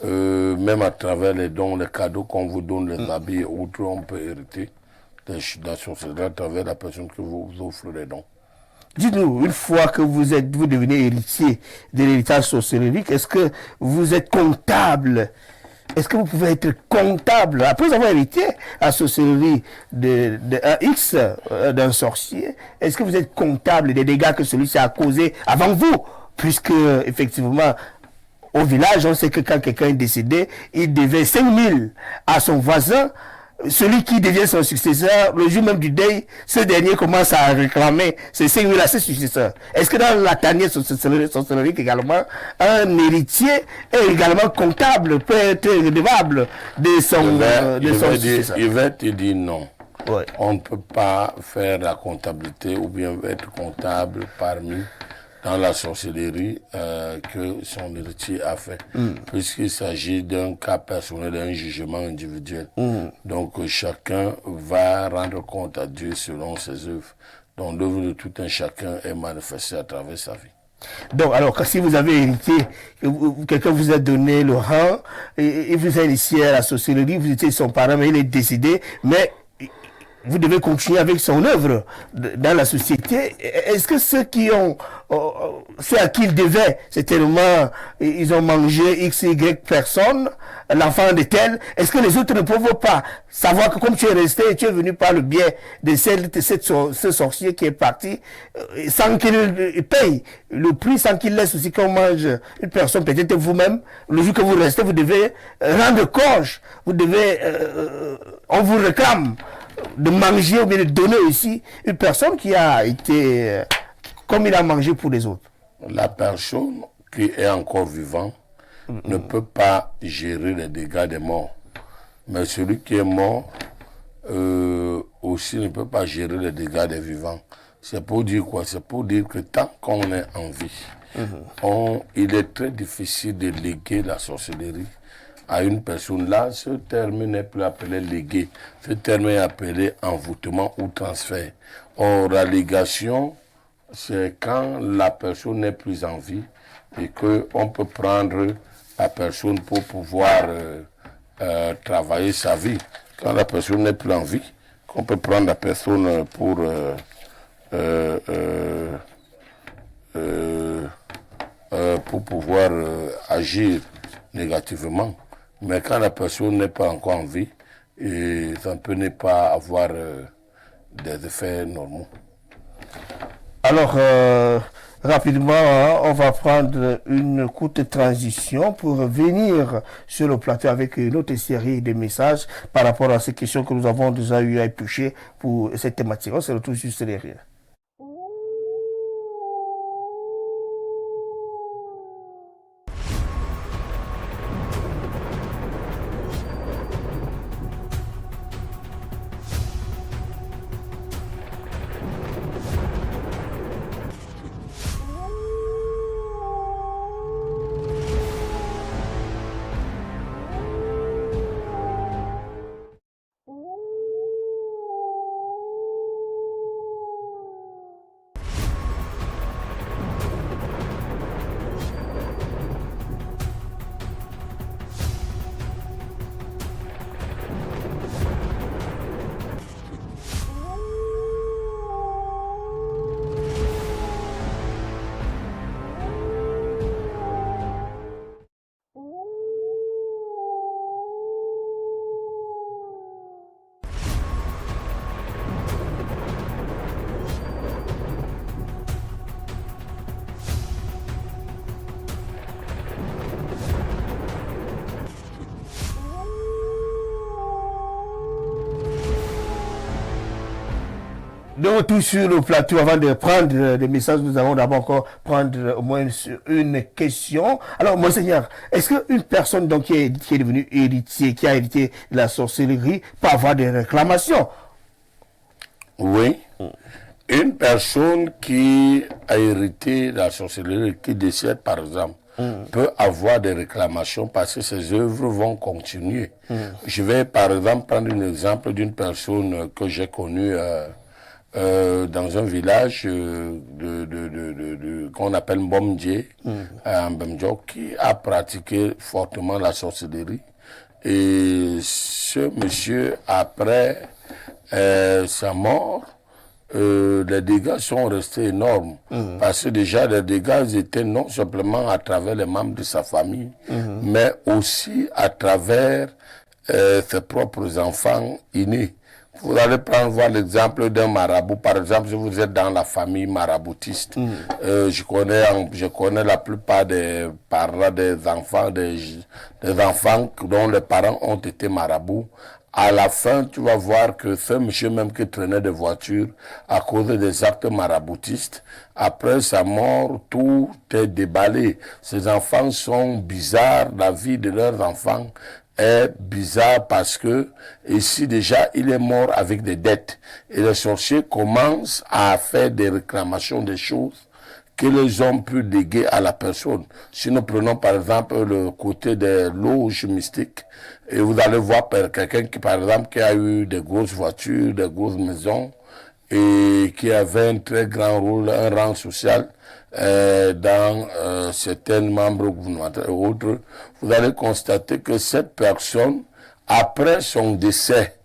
même à travers les dons, les cadeaux qu'on vous donne, les habits et autres, on peut hériter de la société à travers la personne qui vous offre les dons. Dites-nous, une fois que vous devenez héritier de l'héritage sorcellerique, est-ce que vous êtes comptable? Est-ce que vous pouvez être comptable après avoir hérité la sorcellerie d'un X, d'un sorcier? Est-ce que vous êtes comptable des dégâts que celui-ci a causés avant vous? Puisque, effectivement, au village, on sait que quand quelqu'un est décédé, il devait 5000 à son voisin. Celui qui devient son successeur, le jour même du deuil, ce dernier commence à réclamer ces 5000 à ses successeurs. Est-ce que dans la tanière sorcellerique également, un héritier est également comptable, peut être redevable de son successeur? Il va te dire non. Ouais. On ne peut pas faire la comptabilité ou bien être comptable parmi dans la sorcellerie que son héritier a fait, puisqu'il s'agit d'un cas personnel, d'un jugement individuel. Donc chacun va rendre compte à Dieu selon ses œuvres. Donc l'œuvre de tout un chacun est manifestée à travers sa vie. Donc, alors, si vous avez hérité, quelqu'un vous a donné le rang, et vous a initié à la sorcellerie, vous étiez son parent, mais il est décédé, mais vous devez continuer avec son œuvre dans la société. Est-ce que ceux qui ont, ceux à qui ils devaient, c'est tellement, ils ont mangé X, Y personnes, l'enfant de tel, est-ce que les autres ne peuvent pas savoir que comme tu es resté et tu es venu par le biais de ce sorcier qui est parti, sans qu'il paye le prix, sans qu'il laisse aussi qu'on mange une personne, peut-être vous-même, le jour que vous restez, vous devez rendre compte, vous devez, on vous réclame de manger ou bien de donner aussi une personne qui a été comme il a mangé pour les autres. La personne qui est encore vivante ne peut pas gérer les dégâts des morts. Mais celui qui est mort aussi ne peut pas gérer les dégâts des vivants. C'est pour dire quoi? C'est pour dire que tant qu'on est en vie, il est très difficile de léguer la sorcellerie à une personne. Là, ce terme n'est plus appelé légué. Ce terme est appelé envoûtement ou transfert. Or, la légation, c'est quand la personne n'est plus en vie et qu'on peut prendre la personne pour pouvoir travailler sa vie. Quand la personne n'est plus en vie, qu'on peut prendre la personne pour pouvoir agir négativement. Mais quand la personne n'est pas encore en vie, et ça ne peut pas avoir des effets normaux. Alors, rapidement, hein, on va prendre une courte transition pour venir sur le plateau avec une autre série de messages par rapport à ces questions que nous avons déjà eu à éplucher pour cette thématique. On se retrouve juste derrière. De retour sur le plateau, avant de prendre des messages, nous allons d'abord encore prendre au moins une question. Alors, monseigneur, est-ce qu'une personne donc, qui est devenue héritier, qui a hérité de la sorcellerie, peut avoir des réclamations? Oui. Une personne qui a hérité de la sorcellerie, qui décède par exemple, peut avoir des réclamations parce que ses œuvres vont continuer. Je vais par exemple prendre un exemple d'une personne que j'ai connue dans un village qu'on appelle Mbomdje, Mbomdjo, qui a pratiqué fortement la sorcellerie. Et ce monsieur, après sa mort, les dégâts sont restés énormes. Parce que déjà, les dégâts étaient non simplement à travers les membres de sa famille, mais aussi à travers ses propres enfants innés. Vous allez voir l'exemple d'un marabout. Par exemple, si vous êtes dans la famille maraboutiste, je connais la plupart des parents des enfants dont les parents ont été marabouts. À la fin, tu vas voir que ce monsieur même qui traînait des voitures à cause des actes maraboutistes, après sa mort, tout est déballé. Ces enfants sont bizarres, la vie de leurs enfants est bizarre parce que ici déjà il est mort avec des dettes. Et les sorciers commencent à faire des réclamations des choses que les hommes peuvent léguer à la personne. Si nous prenons par exemple le côté des loges mystiques, et vous allez voir quelqu'un qui par exemple qui a eu des grosses voitures, des grosses maisons, et qui avait un très grand rôle, un rang social dans certains membres gouvernementaux et autres, vous allez constater que cette personne, après son décès,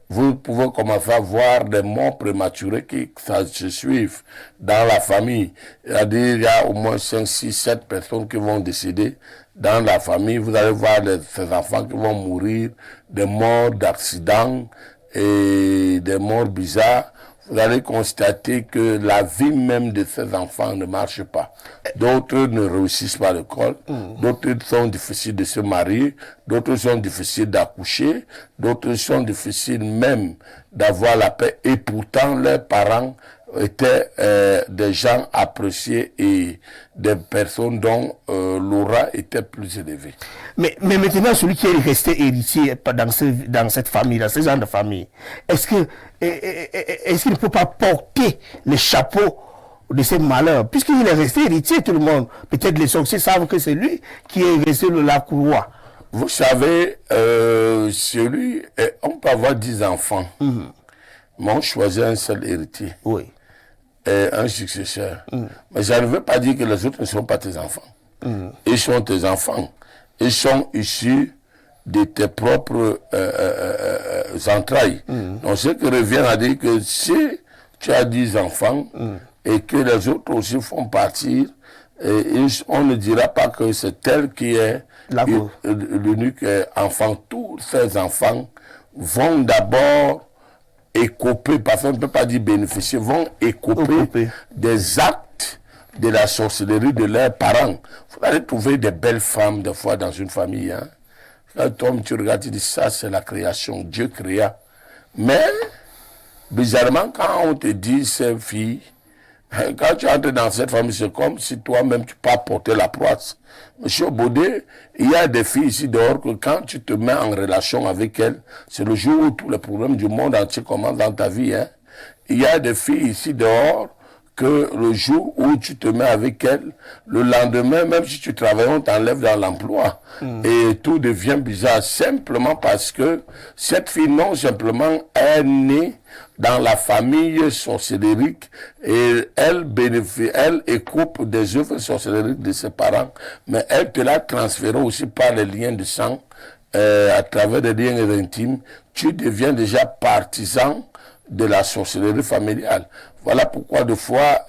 vous pouvez commencer à voir des morts prématurés qui se suivent dans la famille. C'est-à-dire il y a au moins 5, 6, 7 personnes qui vont décéder dans la famille. Vous allez voir ces enfants qui vont mourir, des morts d'accidents et des morts bizarres. Vous allez constater que la vie même de ces enfants ne marche pas. D'autres ne réussissent pas à l'école, d'autres sont difficiles de se marier, d'autres sont difficiles d'accoucher, d'autres sont difficiles même d'avoir la paix. Et pourtant, leurs parents étaient des gens appréciés et des personnes dont l'aura était plus élevée. Mais maintenant, celui qui est resté héritier dans cette famille, dans ce genre de famille, est-ce qu'il ne peut pas porter le chapeau de ces malheurs? Puisqu'il est resté héritier, tout le monde, peut-être les sorciers savent que c'est lui qui est resté la courroie. Vous savez, on peut avoir 10 enfants, mais on choisit un seul héritier. Oui. Et un successeur. Mais ça ne veut pas dire que les autres ne sont pas tes enfants. Ils sont tes enfants. Ils sont issus de tes propres entrailles. Donc ce qui revient à dire que si tu as 10 enfants et que les autres aussi font partie, on ne dira pas que c'est elle qui est l'unique enfant. Tous ces enfants vont d'abord écoper, parce qu'on ne peut pas dire bénéficier, vont écoper des actes de la sorcellerie de leurs parents. Vous allez trouver des belles femmes, des fois, dans une famille. Hein. Quand tu regardes, tu dis, ça, c'est la création. Dieu créa. Mais, bizarrement, quand on te dit, ces filles, quand tu entres dans cette famille, c'est comme si toi-même, tu peux apporter la proie. Monsieur Baudet, il y a des filles ici dehors que quand tu te mets en relation avec elles, c'est le jour où tous les problèmes du monde entier commencent dans ta vie. Hein. Il y a des filles ici dehors que le jour où tu te mets avec elles, le lendemain, même si tu travailles, on t'enlève dans l'emploi. Et tout devient bizarre simplement parce que cette fille, non simplement, est née dans la famille sorcellérique et elle écoupe des œuvres sorcellériques de ses parents, mais elle te l'a transféré aussi par les liens de sang, à travers des liens intimes. Tu deviens déjà partisan de la sorcellerie familiale. Voilà pourquoi des fois,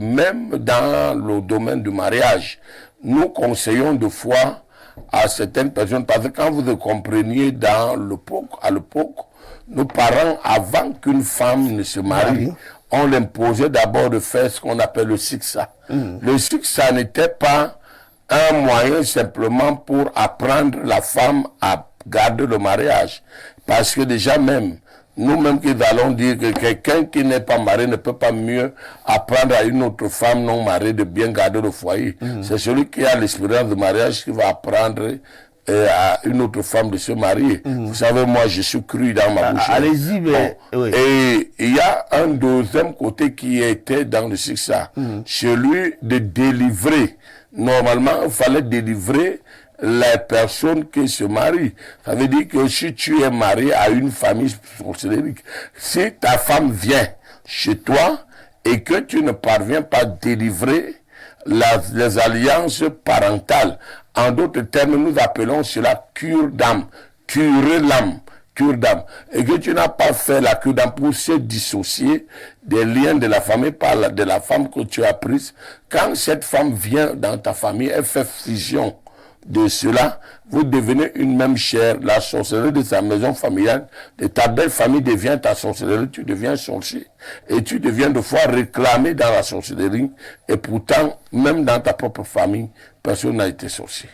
même dans le domaine du mariage, nous conseillons des fois à certaines personnes, parce que quand vous compreniez à l'époque, nos parents, avant qu'une femme ne se marie, on l'imposait d'abord de faire ce qu'on appelle le siksa. Le siksa n'était pas un moyen simplement pour apprendre la femme à garder le mariage, parce que déjà même, nous-mêmes qui allons dire que quelqu'un qui n'est pas marié ne peut pas mieux apprendre à une autre femme non mariée de bien garder le foyer. C'est celui qui a l'expérience de mariage qui va apprendre à une autre femme de se marier. Vous savez, moi, je suis cru dans ma bouche. Allez-y, mais... Oui. Et il y a un deuxième côté qui était dans le succès, celui de délivrer. Normalement, il fallait délivrer les personnes qui se marient. Ça veut dire que si tu es marié à une famille sorcellerie, si ta femme vient chez toi et que tu ne parviens pas à délivrer les alliances parentales, en d'autres termes, nous appelons cela cure d'âme, curer l'âme. Cure d'âme, et que tu n'as pas fait la cure d'âme pour se dissocier des liens de la famille par de la femme que tu as prise. Quand cette femme vient dans ta famille, elle fait fusion de cela, vous devenez une même chair. La sorcellerie de sa maison familiale, de ta belle famille devient ta sorcellerie, tu deviens sorcier. Et tu deviens de fois réclamé dans la sorcellerie, et pourtant, même dans ta propre famille, personne n'a été sorcier.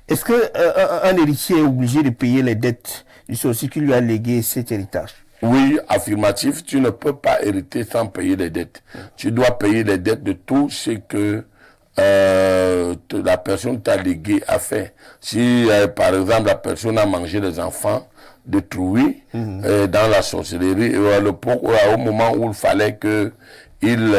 Est-ce qu'un héritier est obligé de payer les dettes du sorcier qui lui a légué cet héritage? Oui, affirmatif, tu ne peux pas hériter sans payer les dettes. Tu dois payer les dettes de tout ce que la personne t'a légué a fait. Si, par exemple, la personne a mangé les enfants détruits dans la sorcellerie, au moment où il fallait qu'il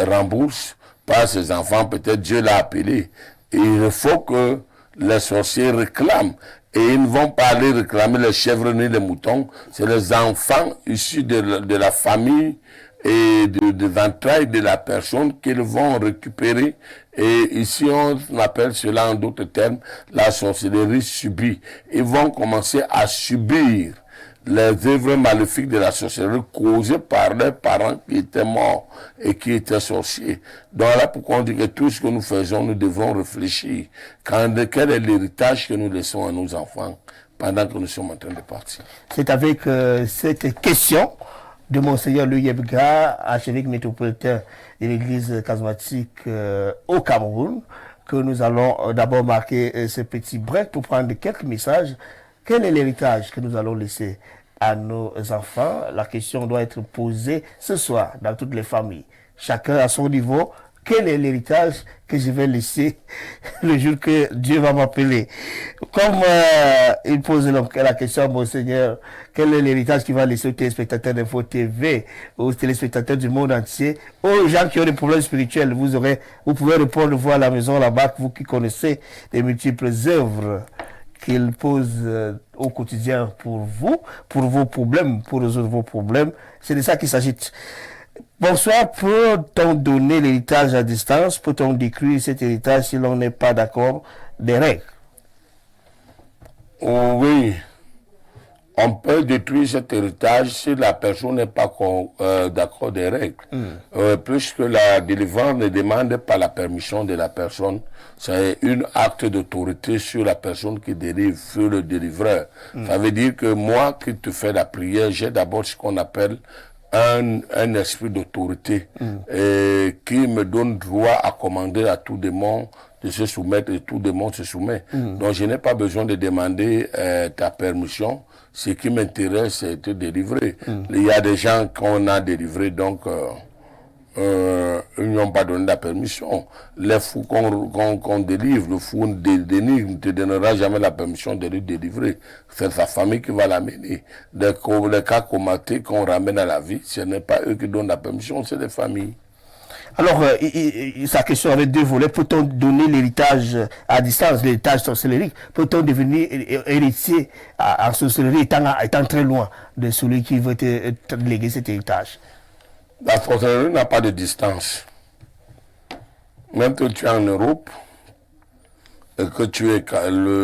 rembourse par ses enfants, peut-être Dieu l'a appelé. Et il faut que les sorciers réclament. Et ils ne vont pas aller réclamer les chèvres ni les moutons. C'est les enfants issus de la famille et des entrailles de la personne qu'ils vont récupérer. Et ici, on appelle cela en d'autres termes la sorcellerie subie. Ils vont commencer à subir les œuvres maléfiques de la sorcellerie causées par leurs parents qui étaient morts et qui étaient sorciers. Donc là, pourquoi on dit que tout ce que nous faisons, nous devons réfléchir. Quel est l'héritage que nous laissons à nos enfants pendant que nous sommes en train de partir? C'est avec cette question de Monseigneur Louis Yebga, archevêque métropolitain de l'église charismatique au Cameroun, que nous allons d'abord marquer ce petit break pour prendre quelques messages. Quel est l'héritage que nous allons laisser à nos enfants? La question doit être posée ce soir dans toutes les familles. Chacun à son niveau. Quel est l'héritage que je vais laisser le jour que Dieu va m'appeler? Comme il pose la question à Monseigneur, quel est l'héritage qu'il va laisser aux téléspectateurs d'Info TV, aux téléspectateurs du monde entier, aux gens qui ont des problèmes spirituels? Vous pouvez répondre, vous à la maison là-bas, vous qui connaissez les multiples œuvres qu'il pose au quotidien pour vous, pour vos problèmes, pour résoudre vos problèmes. C'est de ça qu'il s'agit. Bonsoir, peut-on donner l'héritage à distance? Peut-on décrire cet héritage si l'on n'est pas d'accord des règles? Oui, on peut détruire cet héritage si la personne n'est pas d'accord des règles. Puisque la délivrance ne demande pas la permission de la personne, c'est un acte d'autorité sur la personne qui délivre, sur le délivreur. Ça veut dire que moi qui te fais la prière, j'ai d'abord ce qu'on appelle un esprit d'autorité qui me donne droit à commander à tout démon de se soumettre et tout démon se soumet. Donc je n'ai pas besoin de demander ta permission. Ce qui m'intéresse, c'est de délivrer. Il y a des gens qu'on a délivrés, donc ils n'ont pas donné la permission. Les fous qu'on délivre, le fou ne te donnera jamais la permission de le délivrer. C'est sa famille qui va l'amener. Les cas comatés qu'on ramène à la vie, ce n'est pas eux qui donnent la permission, c'est les familles. Alors, sa question avait deux volets. Peut-on donner l'héritage à distance, l'héritage sorcellerique? Peut-on devenir héritier en sorcellerie étant très loin de celui qui veut te léguer cet héritage? La sorcellerie n'a pas de distance. Même que tu es en Europe, et que tu es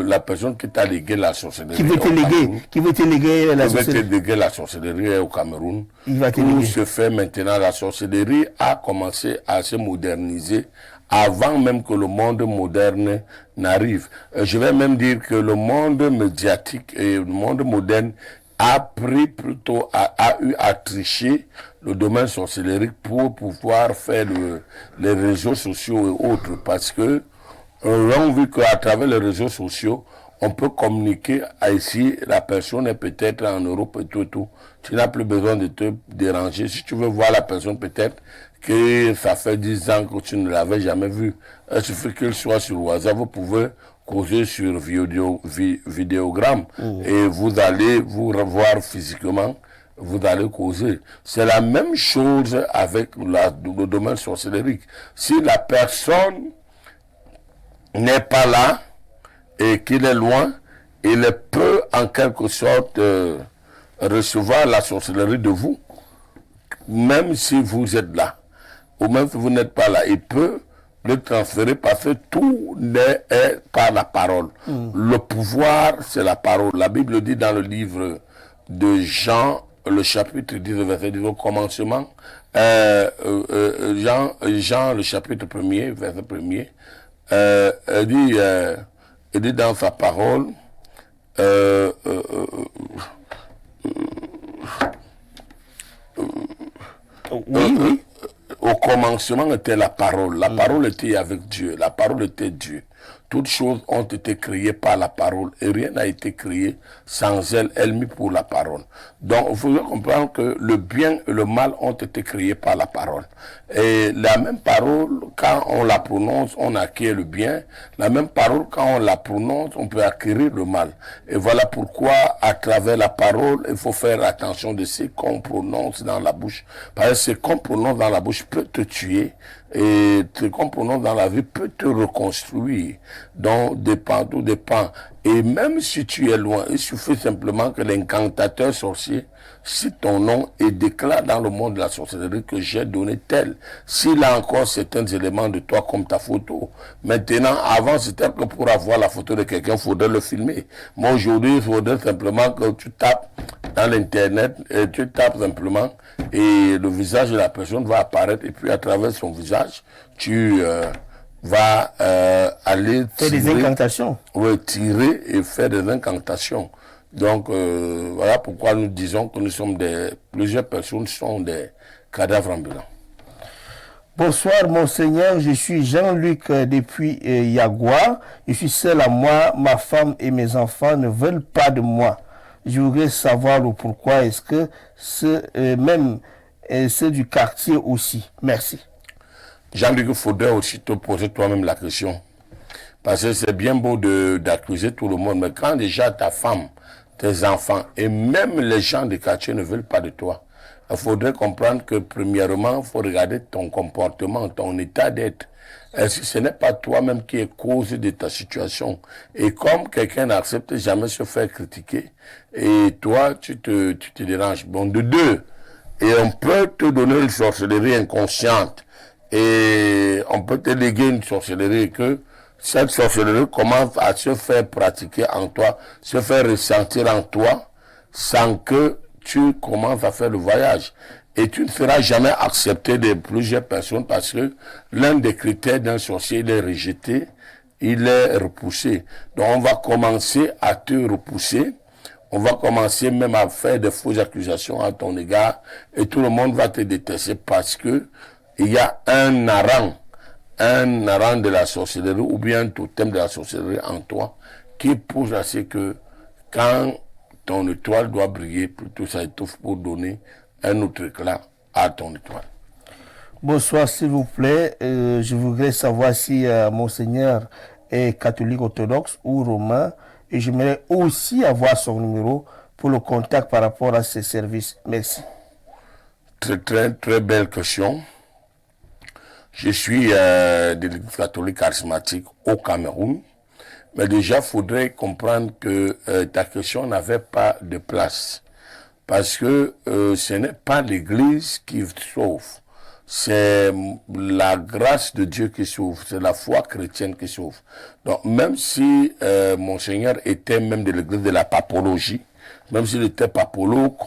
la personne qui t'a légué la sorcellerie. Qui veut te léguer la sorcellerie. Qui veut te léguer la sorcellerie au Cameroun. Il va te Où léguer. se fait maintenant la sorcellerie a commencé à se moderniser avant même que le monde moderne n'arrive. Je vais même dire que le monde médiatique et le monde moderne a pris plutôt, a eu à tricher le domaine sorcellerique pour pouvoir faire les réseaux sociaux et autres. Parce que on a vu qu'à travers les réseaux sociaux, on peut communiquer ici, la personne est peut-être en Europe et tout. Tu n'as plus besoin de te déranger. Si tu veux voir la personne, peut-être que ça fait 10 ans que tu ne l'avais jamais vue. Il suffit qu'il soit sur WhatsApp, vous pouvez causer sur vidéogramme et vous allez vous revoir physiquement, vous allez causer. C'est la même chose avec le domaine sorcellérique. Si la personne n'est pas là et qu'il est loin, il peut en quelque sorte recevoir la sorcellerie de vous, même si vous êtes là, ou même si vous n'êtes pas là, il peut le transférer parce que tout n'est pas la parole. Le pouvoir, c'est la parole. La Bible dit dans le livre de Jean, le chapitre 10, verset 10, au commencement, Jean, le chapitre 1er, verset 1er, il dit dans sa parole, oui. Au commencement était la parole. La parole était avec Dieu. La parole était Dieu. Toutes choses ont été créées par la parole et rien n'a été créé sans elle, elle mis pour la parole. Donc, il faut comprendre que le bien et le mal ont été créés par la parole. Et la même parole, quand on la prononce, on acquiert le bien. La même parole, quand on la prononce, on peut acquérir le mal. Et voilà pourquoi, à travers la parole, il faut faire attention de ce qu'on prononce dans la bouche. Parce que ce qu'on prononce dans la bouche peut te tuer. Et ce qu'on prononce dans la vie peut te reconstruire. Donc, tout dépend. Et même si tu es loin, il suffit simplement que l'incantateur sorcier cite ton nom et déclare dans le monde de la sorcellerie que j'ai donné tel. S'il a encore certains éléments de toi comme ta photo. Maintenant, avant, c'était que pour avoir la photo de quelqu'un, il faudrait le filmer. Moi, aujourd'hui, il faudrait simplement que tu tapes dans l'internet, et tu tapes simplement et le visage de la personne va apparaître et puis à travers son visage, tu vas aller faire des incantations. Oui, tirer et faire des incantations. Donc, voilà pourquoi nous disons que nous sommes plusieurs personnes sont des cadavres ambulants. Bonsoir, monseigneur. Je suis Jean-Luc depuis Yagua. Je suis seul à moi. Ma femme et mes enfants ne veulent pas de moi. Je voudrais savoir le pourquoi. Est-ce que ceux du quartier aussi? Merci. Jean-Luc, il faudrait aussi te poser toi-même la question. Parce que c'est bien beau d'accuser tout le monde, mais quand déjà ta femme, tes enfants et même les gens du quartier ne veulent pas de toi, il faudrait comprendre que premièrement, il faut regarder ton comportement, ton état d'être. Est-ce que ce n'est pas toi-même qui es cause de ta situation? Et comme quelqu'un n'accepte jamais se faire critiquer, et toi, tu te déranges. Bon, de deux, et on peut te donner une sorcellerie inconsciente, et on peut te léguer une sorcellerie que cette sorcellerie commence à se faire pratiquer en toi, se faire ressentir en toi, sans que tu commences à faire le voyage. Et tu ne seras jamais accepté de plusieurs personnes parce que l'un des critères d'un sorcier, il est rejeté, il est repoussé. Donc on va commencer à te repousser, on va commencer même à faire des fausses accusations à ton égard et tout le monde va te détester parce que il y a un hareng de la sorcellerie ou bien un totem de la sorcellerie en toi qui pousse à ce que quand ton étoile doit briller, plutôt ça étouffe pour donner un autre éclat à ton étoile. Bonsoir, s'il vous plaît. Je voudrais savoir si Monseigneur est catholique orthodoxe ou romain. Et j'aimerais aussi avoir son numéro pour le contact par rapport à ses services. Merci. Très belle question. Je suis de l'Église catholique charismatique au Cameroun. Mais déjà, il faudrait comprendre que ta question n'avait pas de place. Parce que ce n'est pas l'Église qui sauve. C'est la grâce de Dieu qui sauve. C'est la foi chrétienne qui sauve. Donc, même si Monseigneur était même de l'Église de la papologie, même s'il était papologue,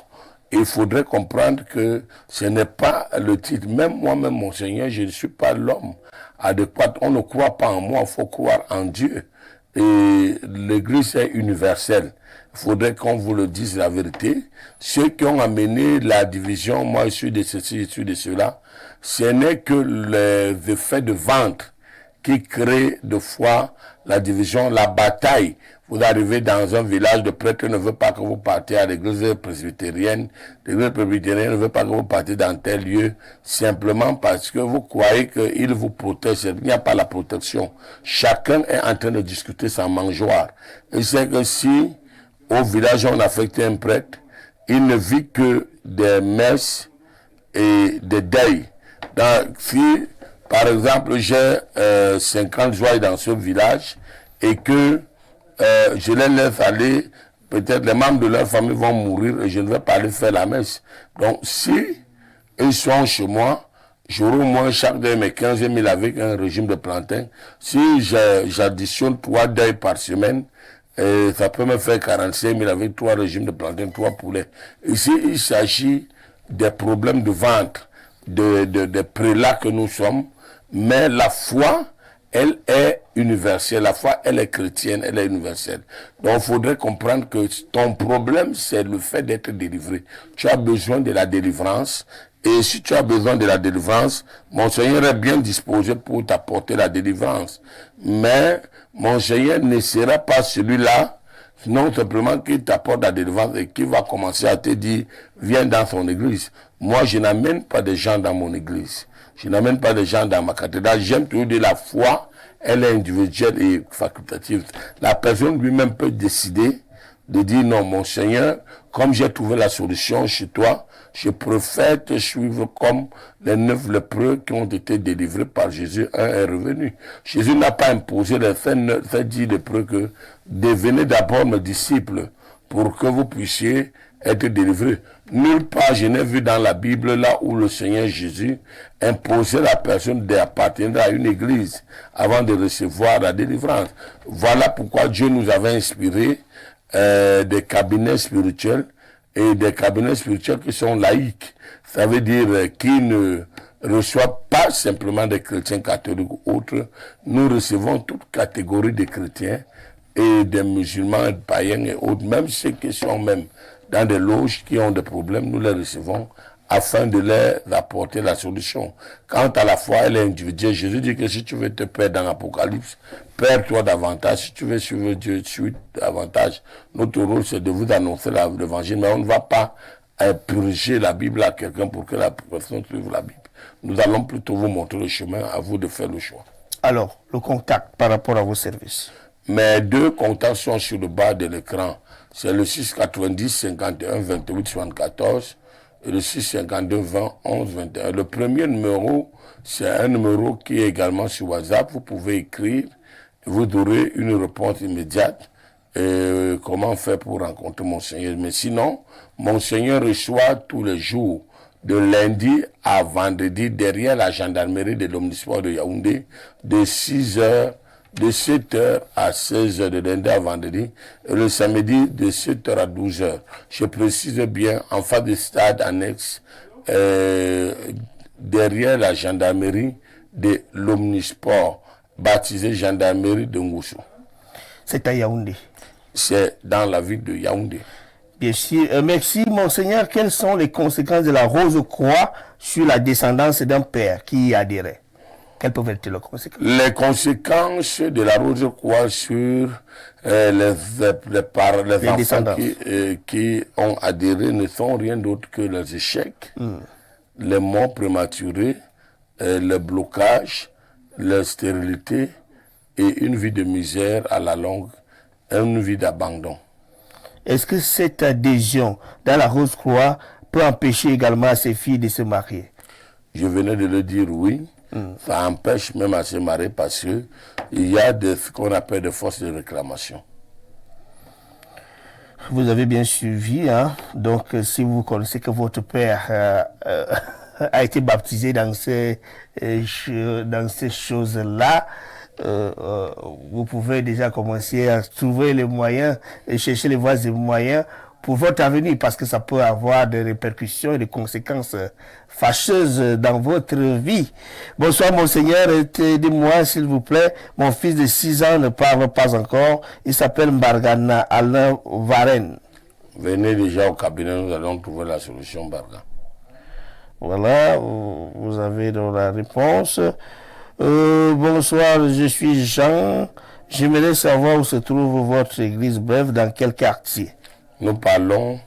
il faudrait comprendre que ce n'est pas le titre. Même moi-même, Monseigneur, je ne suis pas l'homme adéquat. On ne croit pas en moi, il faut croire en Dieu. Et l'Église est universelle. Il faudrait qu'on vous le dise la vérité. Ceux qui ont amené la division, moi je suis de ceci, je suis de cela, ce n'est que les effets de vente qui crée de fois la division, la bataille. Vous arrivez dans un village, le prêtre ne veut pas que vous partiez à l'église presbytérienne. L'église presbytérienne ne veut pas que vous partiez dans tel lieu, simplement parce que vous croyez qu'il vous protège. Il n'y a pas la protection. Chacun est en train de discuter sa mangeoire. Et c'est que si, au village, on affecte un prêtre, il ne vit que des messes et des deuils. Si, par exemple, j'ai 50 joies dans ce village et que je les laisse aller, peut-être les membres de leur famille vont mourir et je ne vais pas aller faire la messe. Donc, si ils sont chez moi, j'aurai au moins chaque deuil mes 15 000 avec un régime de plantain. Si j'additionne 3 deuils par semaine, ça peut me faire 45 000 avec 3 régimes de plantain, 3 poulets. Ici, il s'agit des problèmes de ventre, des prélats que nous sommes, mais la foi, elle est universelle. La foi, elle est chrétienne, elle est universelle. Donc, il faudrait comprendre que ton problème, c'est le fait d'être délivré. Tu as besoin de la délivrance. Et si tu as besoin de la délivrance, mon Seigneur est bien disposé pour t'apporter la délivrance. Mais mon Seigneur ne sera pas celui-là, non simplement qui t'apporte la délivrance et qui va commencer à te dire, viens dans son église. Moi, je n'amène pas des gens dans mon église. Je n'amène pas des gens dans ma cathédrale. J'aime toujours dire la foi, elle est individuelle et facultative. La personne lui-même peut décider de dire non, mon Seigneur, comme j'ai trouvé la solution chez toi, je préfère te suivre comme les 9 lépreux qui ont été délivrés par Jésus. Un est revenu. Jésus n'a pas imposé les fait 10 lépreux que devenez d'abord mes disciples pour que vous puissiez être délivrés. Nulle part je n'ai vu dans la Bible là où le Seigneur Jésus imposait la personne d'appartenir à une église avant de recevoir la délivrance. Voilà pourquoi Dieu nous avait inspiré des cabinets spirituels et des cabinets spirituels qui sont laïques. Ça veut dire qui ne reçoivent pas simplement des chrétiens catholiques ou autres. Nous recevons toute catégorie de chrétiens et des musulmans, païens et autres, même ceux qui sont même dans des loges qui ont des problèmes, nous les recevons afin de leur apporter la solution. Quant à la foi, elle est individuelle. Jésus dit que si tu veux te perdre dans l'Apocalypse, perds-toi davantage. Si tu veux suivre Dieu, suis davantage. Notre rôle, c'est de vous annoncer l'évangile, mais on ne va pas purger la Bible à quelqu'un pour que la personne suive la Bible. Nous allons plutôt vous montrer le chemin, à vous de faire le choix. Alors, le contact par rapport à vos services. Mes 2 contacts sont sur le bas de l'écran. C'est le 690 51 28 74 et le 652 20 11 21. Le premier numéro, c'est un numéro qui est également sur WhatsApp. Vous pouvez écrire, vous aurez une réponse immédiate. Comment faire pour rencontrer mon Seigneur. Mais sinon, mon Seigneur reçoit tous les jours, de lundi à vendredi, derrière la gendarmerie de l'Omnisport de Yaoundé, de 6h, de 7h à 16h de lundi à vendredi, et le samedi de 7h à 12h. Je précise bien, en face du stade annexe, derrière la gendarmerie de l'Omnisport, baptisé gendarmerie de Ngoussou. C'est à Yaoundé. C'est dans la ville de Yaoundé. Bien sûr. Merci, Monseigneur. Quelles sont les conséquences de la Rose-Croix sur la descendance d'un père qui y adhérait? Quelles peuvent être les conséquences? Les conséquences de la Rose-Croix sur les enfants qui ont adhéré ne sont rien d'autre que les échecs, les morts prématurés, le blocage, la stérilité et une vie de misère à la longue, une vie d'abandon. Est-ce que cette adhésion dans la Rose-Croix peut empêcher également à ces filles de se marier? Je venais de le dire, oui. Ça empêche même à se marier parce qu'il y a ce qu'on appelle des forces de réclamation. Vous avez bien suivi, hein? Donc si vous connaissez que votre père a été baptisé dans ces choses-là, vous pouvez déjà commencer à trouver les moyens et chercher les voies et moyens pour votre avenir, parce que ça peut avoir des répercussions et des conséquences fâcheuses dans votre vie. Bonsoir, Monseigneur. Aidez-moi, s'il vous plaît. Mon fils de 6 ans ne parle pas encore. Il s'appelle Mbargana Alain Varenne. Venez déjà au cabinet, nous allons trouver la solution, Barga. Voilà, vous avez donc la réponse. Bonsoir, je suis Jean. J'aimerais savoir où se trouve votre église, bref, dans quel quartier. Nous parlons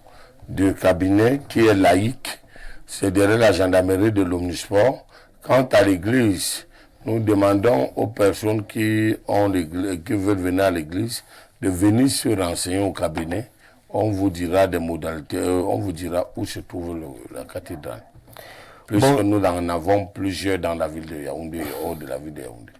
du cabinet qui est laïque. C'est derrière la gendarmerie de l'Omnisport. Quant à l'église, nous demandons aux personnes qui veulent venir à l'église de venir se renseigner au cabinet. On vous dira des modalités, on vous dira où se trouve la cathédrale. Puisque nous en avons plusieurs dans la ville de Yaoundé, hors de la ville de Yaoundé.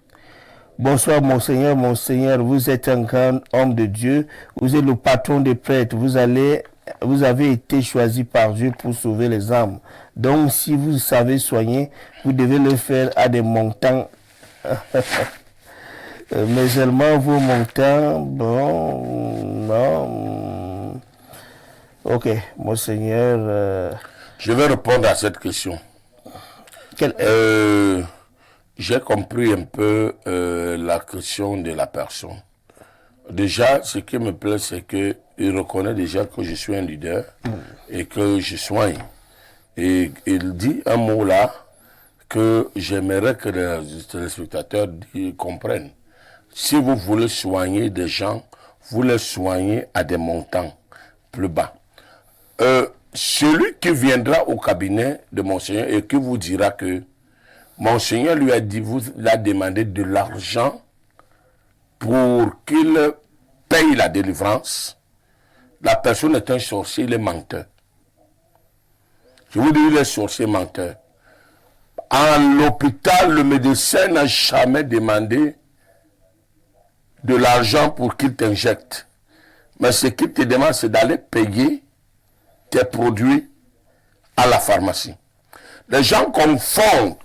Bonsoir, monseigneur. Monseigneur, vous êtes un grand homme de Dieu. Vous êtes le patron des prêtres. Vous avez été choisi par Dieu pour sauver les âmes. Donc, si vous savez soigner, vous devez le faire à des montants. Mais seulement vos montants, non. Ok, monseigneur. Je vais répondre à cette question. J'ai compris un peu la question de la personne. Déjà, ce qui me plaît, c'est qu'il reconnaît déjà que je suis un leader et que je soigne. Et il dit un mot là que j'aimerais que les téléspectateurs comprennent. Si vous voulez soigner des gens, vous les soignez à des montants plus bas. Celui qui viendra au cabinet de Monseigneur et qui vous dira que Monseigneur lui a dit, vous l'a demandé de l'argent pour qu'il paye la délivrance, la personne est un sorcier, il est menteur. Je vous dis, il est sorcier menteur. En l'hôpital, le médecin n'a jamais demandé de l'argent pour qu'il t'injecte. Mais ce qu'il te demande, c'est d'aller payer tes produits à la pharmacie. Les gens confondent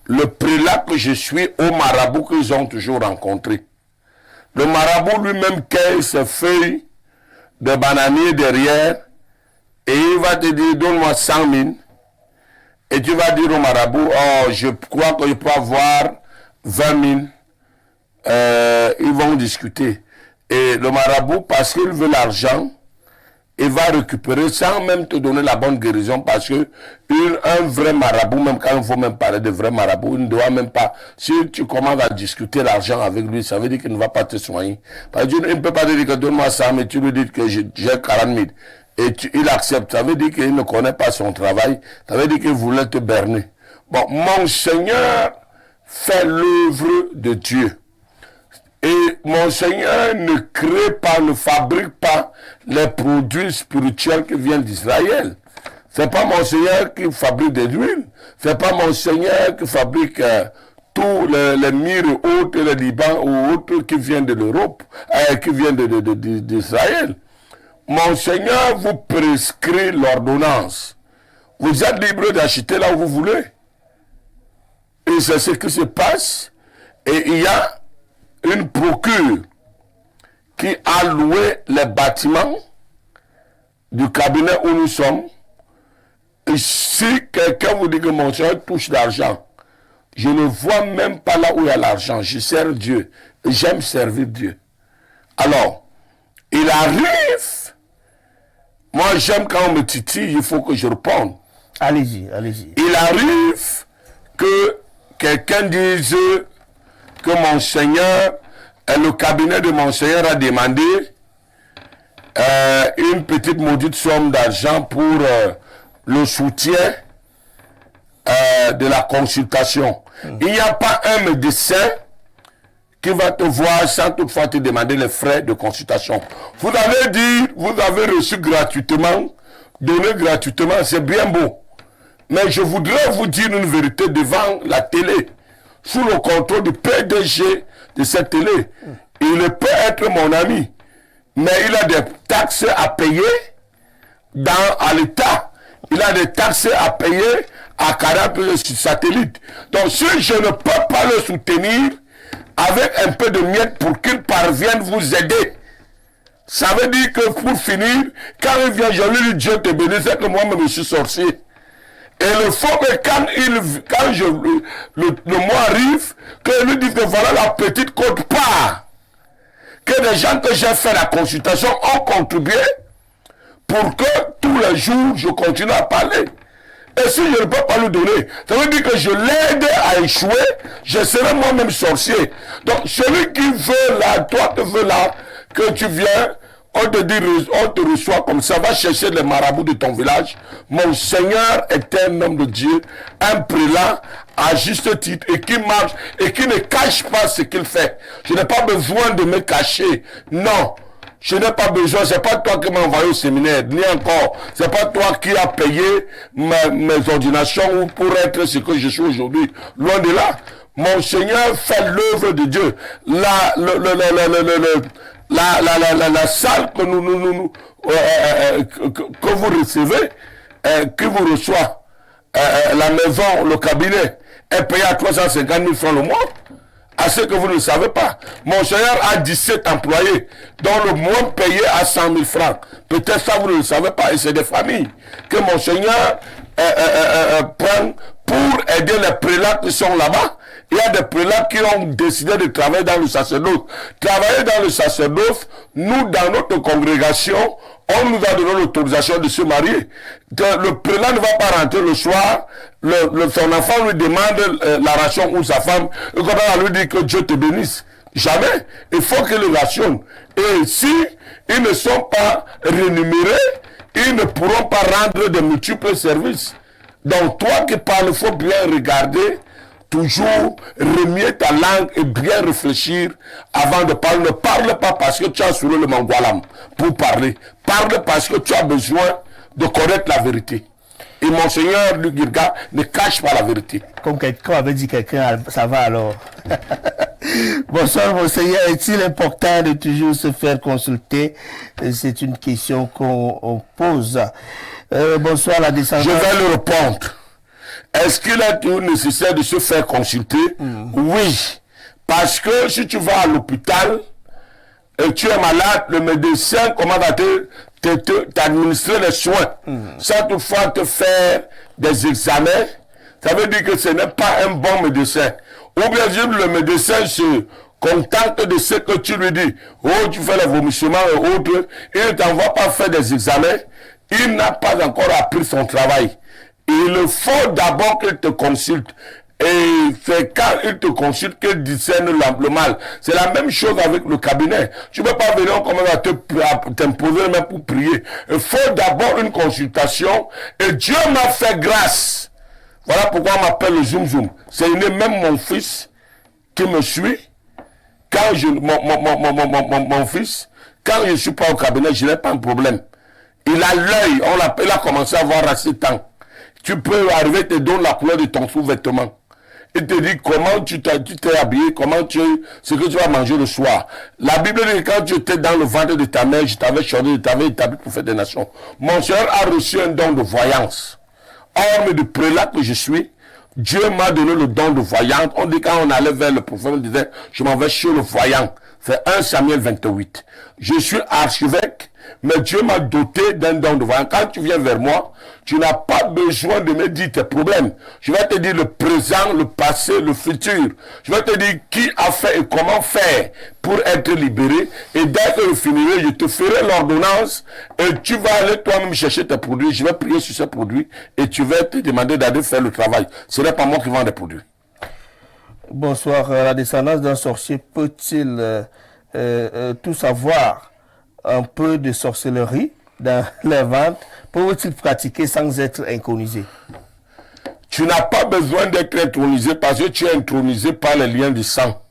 le prélat que je suis au marabout qu'ils ont toujours rencontré. Le marabout lui-même cueille ses feuilles de bananier derrière et il va te dire, donne-moi 100 000. Et tu vas dire au marabout, oh, je crois que je peux avoir 20 000. Ils vont discuter. Et le marabout, parce qu'il veut l'argent, il va récupérer sans même te donner la bonne guérison, parce que un vrai marabout, même quand il faut même parler de vrai marabout, il ne doit même pas, si tu commences à discuter l'argent avec lui, ça veut dire qu'il ne va pas te soigner. Parce qu'il ne peut pas te dire que donne-moi ça, mais tu lui dis que j'ai 40 000. Et il accepte, ça veut dire qu'il ne connaît pas son travail, ça veut dire qu'il voulait te berner. Bon, Monseigneur fait l'œuvre de Dieu. Et Monseigneur ne crée pas, ne fabrique pas les produits spirituels qui viennent d'Israël. C'est pas Monseigneur qui fabrique des huiles. C'est pas Monseigneur qui fabrique tous les myrrhes autres, les Liban ou autres qui viennent de l'Europe, qui viennent d'Israël. Monseigneur vous prescrit l'ordonnance. Vous êtes libre d'acheter là où vous voulez. Et c'est ce qui se passe. Et il y a une procure qui a loué les bâtiments du cabinet où nous sommes. Et si quelqu'un vous dit que Monseigneur touche l'argent, je ne vois même pas là où il y a l'argent. Je sers Dieu. J'aime servir Dieu. Alors, il arrive, moi j'aime quand on me titille, il faut que je réponde. Allez-y, allez-y. Il arrive que quelqu'un dise que Monseigneur, le cabinet de Monseigneur a demandé une petite maudite somme d'argent pour le soutien de la consultation. Il n'y a pas un médecin qui va te voir sans toutefois te demander les frais de consultation. Vous allez dire, vous avez reçu gratuitement, donné gratuitement, c'est bien beau. Mais je voudrais vous dire une vérité devant la télé, sous le contrôle du PDG de cette télé. Il peut être mon ami, mais il a des taxes à payer à l'État. Il a des taxes à payer à 40 satellites. Donc si je ne peux pas le soutenir avec un peu de miettes pour qu'il parvienne vous aider, ça veut dire que pour finir, quand il vient, je lui dis Dieu te bénisse, c'est que moi-même je suis sorcier. Et il faut que quand le mois arrive, que lui dise que voilà la petite côte part. Que les gens que j'ai fait la consultation ont contribué pour que tous les jours je continue à parler. Et si je ne peux pas lui donner, ça veut dire que je l'aide à échouer, je serai moi-même sorcier. Donc celui qui veut là, toi qui veux là, que tu viens, on te dit, on te reçoit comme ça, va chercher les marabouts de ton village. Mon Seigneur est un homme de Dieu, un prélat à juste titre et qui marche et qui ne cache pas ce qu'il fait. Je n'ai pas besoin de me cacher. Non. Je n'ai pas besoin, c'est pas toi qui m'as envoyé au séminaire, ni encore, c'est pas toi qui as payé mes ordinations pour être ce que je suis aujourd'hui. Loin de là, mon Seigneur fait l'œuvre de Dieu. La salle que que vous recevez, qui vous reçoit, la maison, le cabinet, est payé à 350 000 francs le mois. À ce que vous ne savez pas. Mon Seigneur a 17 employés, dont le moins payé à 100 000 francs. Peut-être ça, vous ne le savez pas. Et c'est des familles que mon Seigneur prend pour aider les prélats qui sont là-bas. Il y a des prélats qui ont décidé de travailler dans le sacerdoce. Travailler dans le sacerdoce, nous, dans notre congrégation, on nous a donné l'autorisation de se marier. Le prélat ne va pas rentrer le soir, son enfant lui demande la ration ou sa femme, et quand on lui dit que Dieu te bénisse. Jamais. Il faut qu'il rationne. Et si ils ne sont pas rémunérés, ils ne pourront pas rendre de multiples services. Donc toi qui parles, il faut bien regarder, toujours remuer ta langue et bien réfléchir avant de parler. Ne parle pas parce que tu as soulé le mangwalam pour parler. Parle parce que tu as besoin de connaître la vérité. Et mon Seigneur, le Girga, ne cache pas la vérité. Comme quelqu'un avait dit quelqu'un, ça va alors. Bonsoir, mon Seigneur. Est-il important de toujours se faire consulter? C'est une question qu'on pose. Bonsoir, la descendance. Je vais le répondre. Est-ce qu'il est toujours nécessaire de se faire consulter? Oui. Parce que si tu vas à l'hôpital et tu es malade, le médecin commence à t'administrer les soins. Sans toutefois te faire des examens, ça veut dire que ce n'est pas un bon médecin. Ou bien sûr, le médecin se contente de ce que tu lui dis. Oh, tu fais les vomissements et autres. Il ne t'envoie pas faire des examens. Il n'a pas encore appris son travail. Il faut d'abord qu'il te consulte. Et c'est quand il te consulte qu'il discerne le mal. C'est la même chose avec le cabinet. Tu ne peux pas venir comme à t'imposer même pour prier. Il faut d'abord une consultation. Et Dieu m'a fait grâce. Voilà pourquoi on m'appelle le Zoom Zoom. C'est même mon fils qui me suit. Quand mon fils, quand je ne suis pas au cabinet, je n'ai pas un problème. Il a l'œil, il a commencé à voir assez temps. Tu peux arriver, te donner la couleur de ton sous-vêtement. Il te dit comment tu t'es habillé, ce que tu vas manger le soir. La Bible dit que quand tu étais dans le ventre de ta mère, je t'avais choisi, je t'avais établi pour faire des nations. Mon Seigneur a reçu un don de voyance. Homme de prélat que je suis, Dieu m'a donné le don de voyance. On dit quand on allait vers le prophète, on disait, je m'en vais chez le voyant. C'est 1 Samuel 28. Je suis archevêque, mais Dieu m'a doté d'un don de voyance. Quand tu viens vers moi, tu n'as pas besoin de me dire tes problèmes. Je vais te dire le présent, le passé, le futur. Je vais te dire qui a fait et comment faire pour être libéré. Et dès que je finirai, je te ferai l'ordonnance et tu vas aller toi-même chercher tes produits. Je vais prier sur ces produits et tu vas te demander d'aller faire le travail. Ce n'est pas moi qui vends des produits. Bonsoir. La descendance d'un sorcier peut-il tout savoir? Un peu de sorcellerie dans les ventes, peut-il pratiquer sans être intronisé? Tu n'as pas besoin d'être intronisé parce que tu es intronisé par les liens du sang.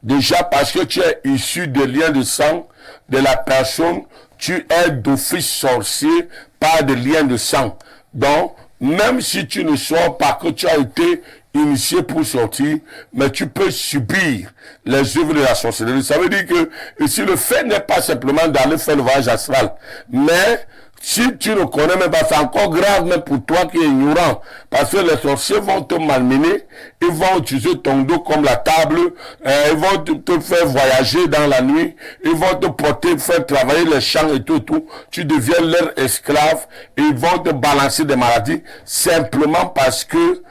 Déjà parce que tu es issu des liens de sang de la personne, tu es d'office sorcier par des liens de sang. Donc, même si tu ne sors pas que tu as été initié pour sortir, mais tu peux subir les œuvres de la sorcellerie. Ça veut dire que ici le fait n'est pas simplement d'aller faire le voyage astral, mais si tu ne connais même pas, c'est encore grave même pour toi qui es ignorant, parce que les sorciers vont te malmener, ils vont utiliser ton dos comme la table, ils vont te faire voyager dans la nuit, ils vont te porter, faire travailler les champs et tout, tu deviens leur esclave, et ils vont te balancer des maladies, simplement parce que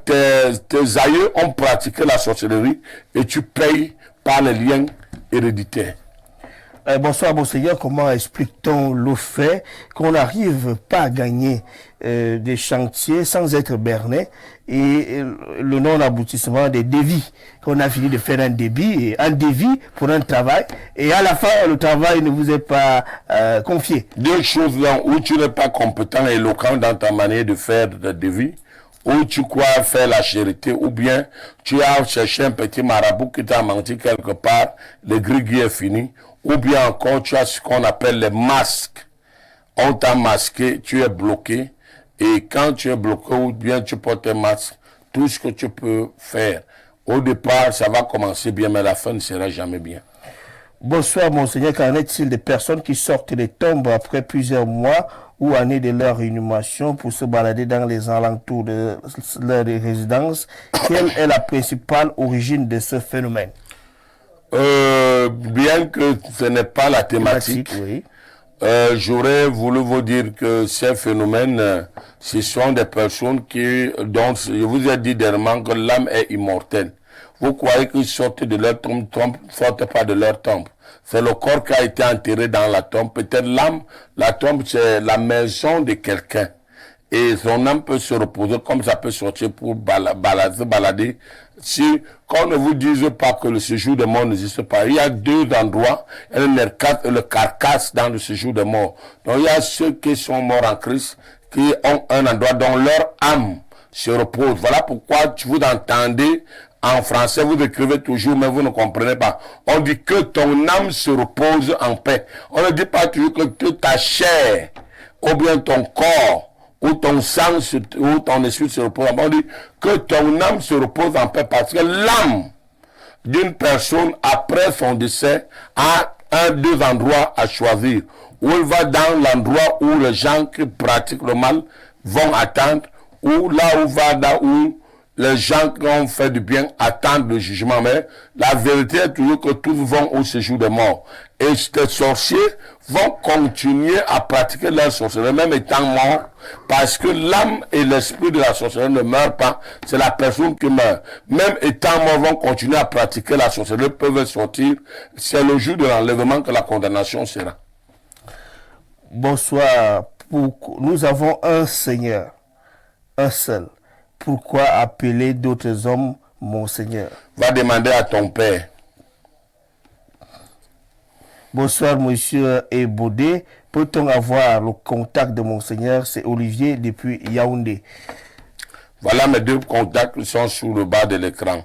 tes aïeux ont pratiqué la sorcellerie et tu payes par les liens héréditaires. Bonsoir, Monseigneur. Comment explique-t-on le fait qu'on n'arrive pas à gagner des chantiers sans être berné et le non-aboutissement des devis, qu'on a fini de faire un devis pour un travail et à la fin, le travail ne vous est pas confié. Deux choses là où tu n'es pas compétent et éloquent dans ta manière de faire le devis, ou tu crois faire la charité, ou bien tu as cherché un petit marabout qui t'a menti quelque part, le gris est fini, ou bien encore tu as ce qu'on appelle les masques. On t'a masqué, tu es bloqué, et quand tu es bloqué ou bien tu portes un masque, tout ce que tu peux faire, au départ ça va commencer bien, mais la fin ne sera jamais bien. Bonsoir, Monseigneur. Qu'en est-il des personnes qui sortent des tombes après plusieurs mois ou années de leur inhumation pour se balader dans les alentours de leur résidence? Quelle est la principale origine de ce phénomène? Bien que ce n'est pas la thématique, oui. J'aurais voulu vous dire que ces phénomènes, ce sont des personnes dont je vous ai dit dernièrement que l'âme est immortelle. Vous croyez qu'ils sortent de leur tombe, sortent pas de leur tombe. C'est le corps qui a été enterré dans la tombe. Peut-être l'âme, la tombe, c'est la maison de quelqu'un. Et son âme peut se reposer comme ça peut sortir pour balader. Si, qu'on ne vous dise pas que le séjour des morts n'existe pas, il y a deux endroits, il y a le carcasse dans le séjour des morts. Donc il y a ceux qui sont morts en Christ, qui ont un endroit dont leur âme se repose. Voilà pourquoi vous entendez en français, vous écrivez toujours, mais vous ne comprenez pas. On dit que ton âme se repose en paix. On ne dit pas toujours que ta chair, ou bien ton corps, ou ton sang, ou ton esprit se repose en paix. On dit que ton âme se repose en paix parce que l'âme d'une personne, après son décès, a deux endroits à choisir. Ou elle va dans l'endroit où les gens qui pratiquent le mal vont attendre, ou là où va, là où les gens qui ont fait du bien attendent le jugement. Mais la vérité est toujours que tous vont au séjour des morts. Et ces sorciers vont continuer à pratiquer leur sorcellerie, même étant morts, parce que l'âme et l'esprit de la sorcellerie ne meurent pas, c'est la personne qui meurt. Même étant morts, vont continuer à pratiquer la sorcellerie, peuvent sortir. C'est le jour de l'enlèvement que la condamnation sera. Bonsoir. Nous avons un Seigneur, un seul. Pourquoi appeler d'autres hommes Monseigneur? Va demander à ton père. Bonsoir, monsieur Ebodé. Peut-on avoir le contact de Monseigneur? C'est Olivier depuis Yaoundé. Voilà mes deux contacts qui sont sous le bas de l'écran.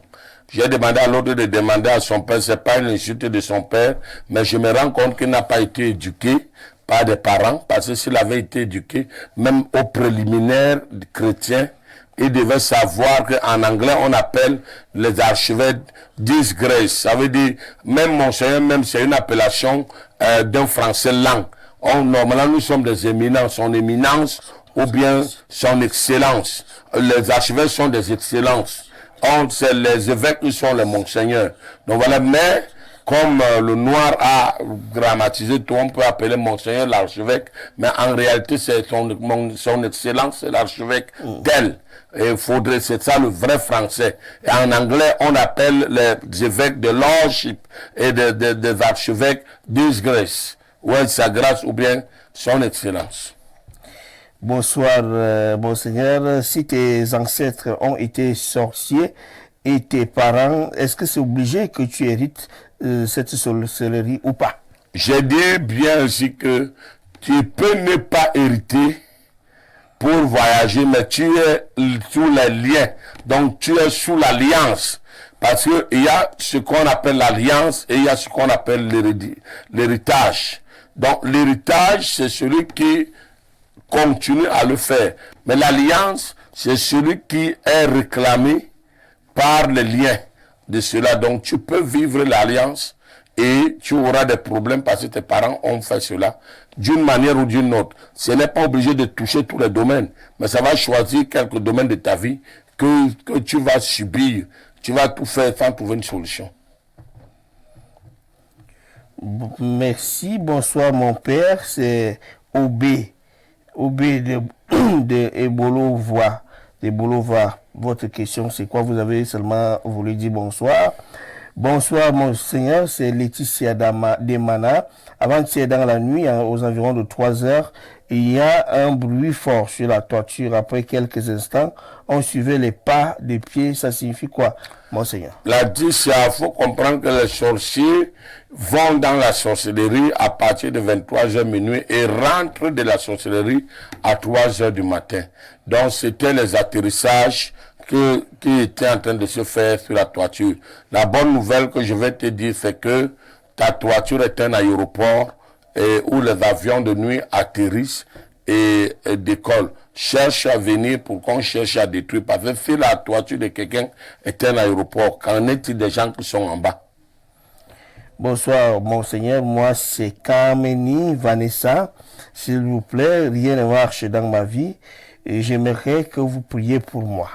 J'ai demandé à l'autre de demander à son père. C'est pas une insulte de son père, mais je me rends compte qu'il n'a pas été éduqué par des parents, parce que s'il avait été éduqué, même au préliminaire chrétien, il devait savoir qu'en anglais, on appelle les archevêques disgrace. Ça veut dire, même Monseigneur, même c'est une appellation d'un français langue. Normalement, nous sommes des éminences, son éminence ou bien son excellence. Les archevêques sont des excellences. C'est les évêques qui sont les monseigneurs. Donc voilà, mais comme le noir a grammatisé tout, on peut appeler monseigneur l'archevêque, mais en réalité, c'est son excellence, c'est l'archevêque tel. Et faudrait, c'est ça le vrai français. Et en anglais, on appelle les évêques de lordship et des archevêques disgrace, ou sa grâce, ou bien son excellence. Bonsoir, Monseigneur. Si tes ancêtres ont été sorciers et tes parents, est-ce que c'est obligé que tu hérites cette sorcellerie ou pas? J'ai dit bien aussi que tu peux ne pas hériter pour voyager, mais tu es sous les liens. Donc, tu es sous l'alliance. Parce qu'il y a ce qu'on appelle l'alliance et il y a ce qu'on appelle l'héritage. Donc, l'héritage, c'est celui qui continue à le faire. Mais l'alliance, c'est celui qui est réclamé par les liens de cela. Donc, tu peux vivre l'alliance et tu auras des problèmes parce que tes parents ont fait cela d'une manière ou d'une autre. Ce n'est pas obligé de toucher tous les domaines, mais ça va choisir quelques domaines de ta vie que tu vas subir. Tu vas tout faire sans trouver une solution. Merci, bonsoir mon père, c'est Obé de Ebolova. Votre question, c'est quoi? Vous avez seulement voulu dire bonsoir. Bonsoir, Monseigneur, c'est Laetitia Demana. Avant-hier, dans la nuit, aux environs de 3 heures, il y a un bruit fort sur la toiture. Après quelques instants, on suivait les pas des pieds. Ça signifie quoi, Monseigneur? Il faut comprendre que les sorciers vont dans la sorcellerie à partir de 23h minuit et rentrent de la sorcellerie à 3h du matin. Donc, c'était les atterrissages qui étaient en train de se faire sur la toiture. La bonne nouvelle que je vais te dire, c'est que ta toiture est un aéroport où les avions de nuit atterrissent et décollent. Cherche à venir pour qu'on cherche à détruire. Parce que si la toiture de quelqu'un est un aéroport, qu'en est-il des gens qui sont en bas? Bonsoir, Monseigneur. Moi, c'est Kameni Vanessa. S'il vous plaît, rien ne marche dans ma vie et j'aimerais que vous priez pour moi.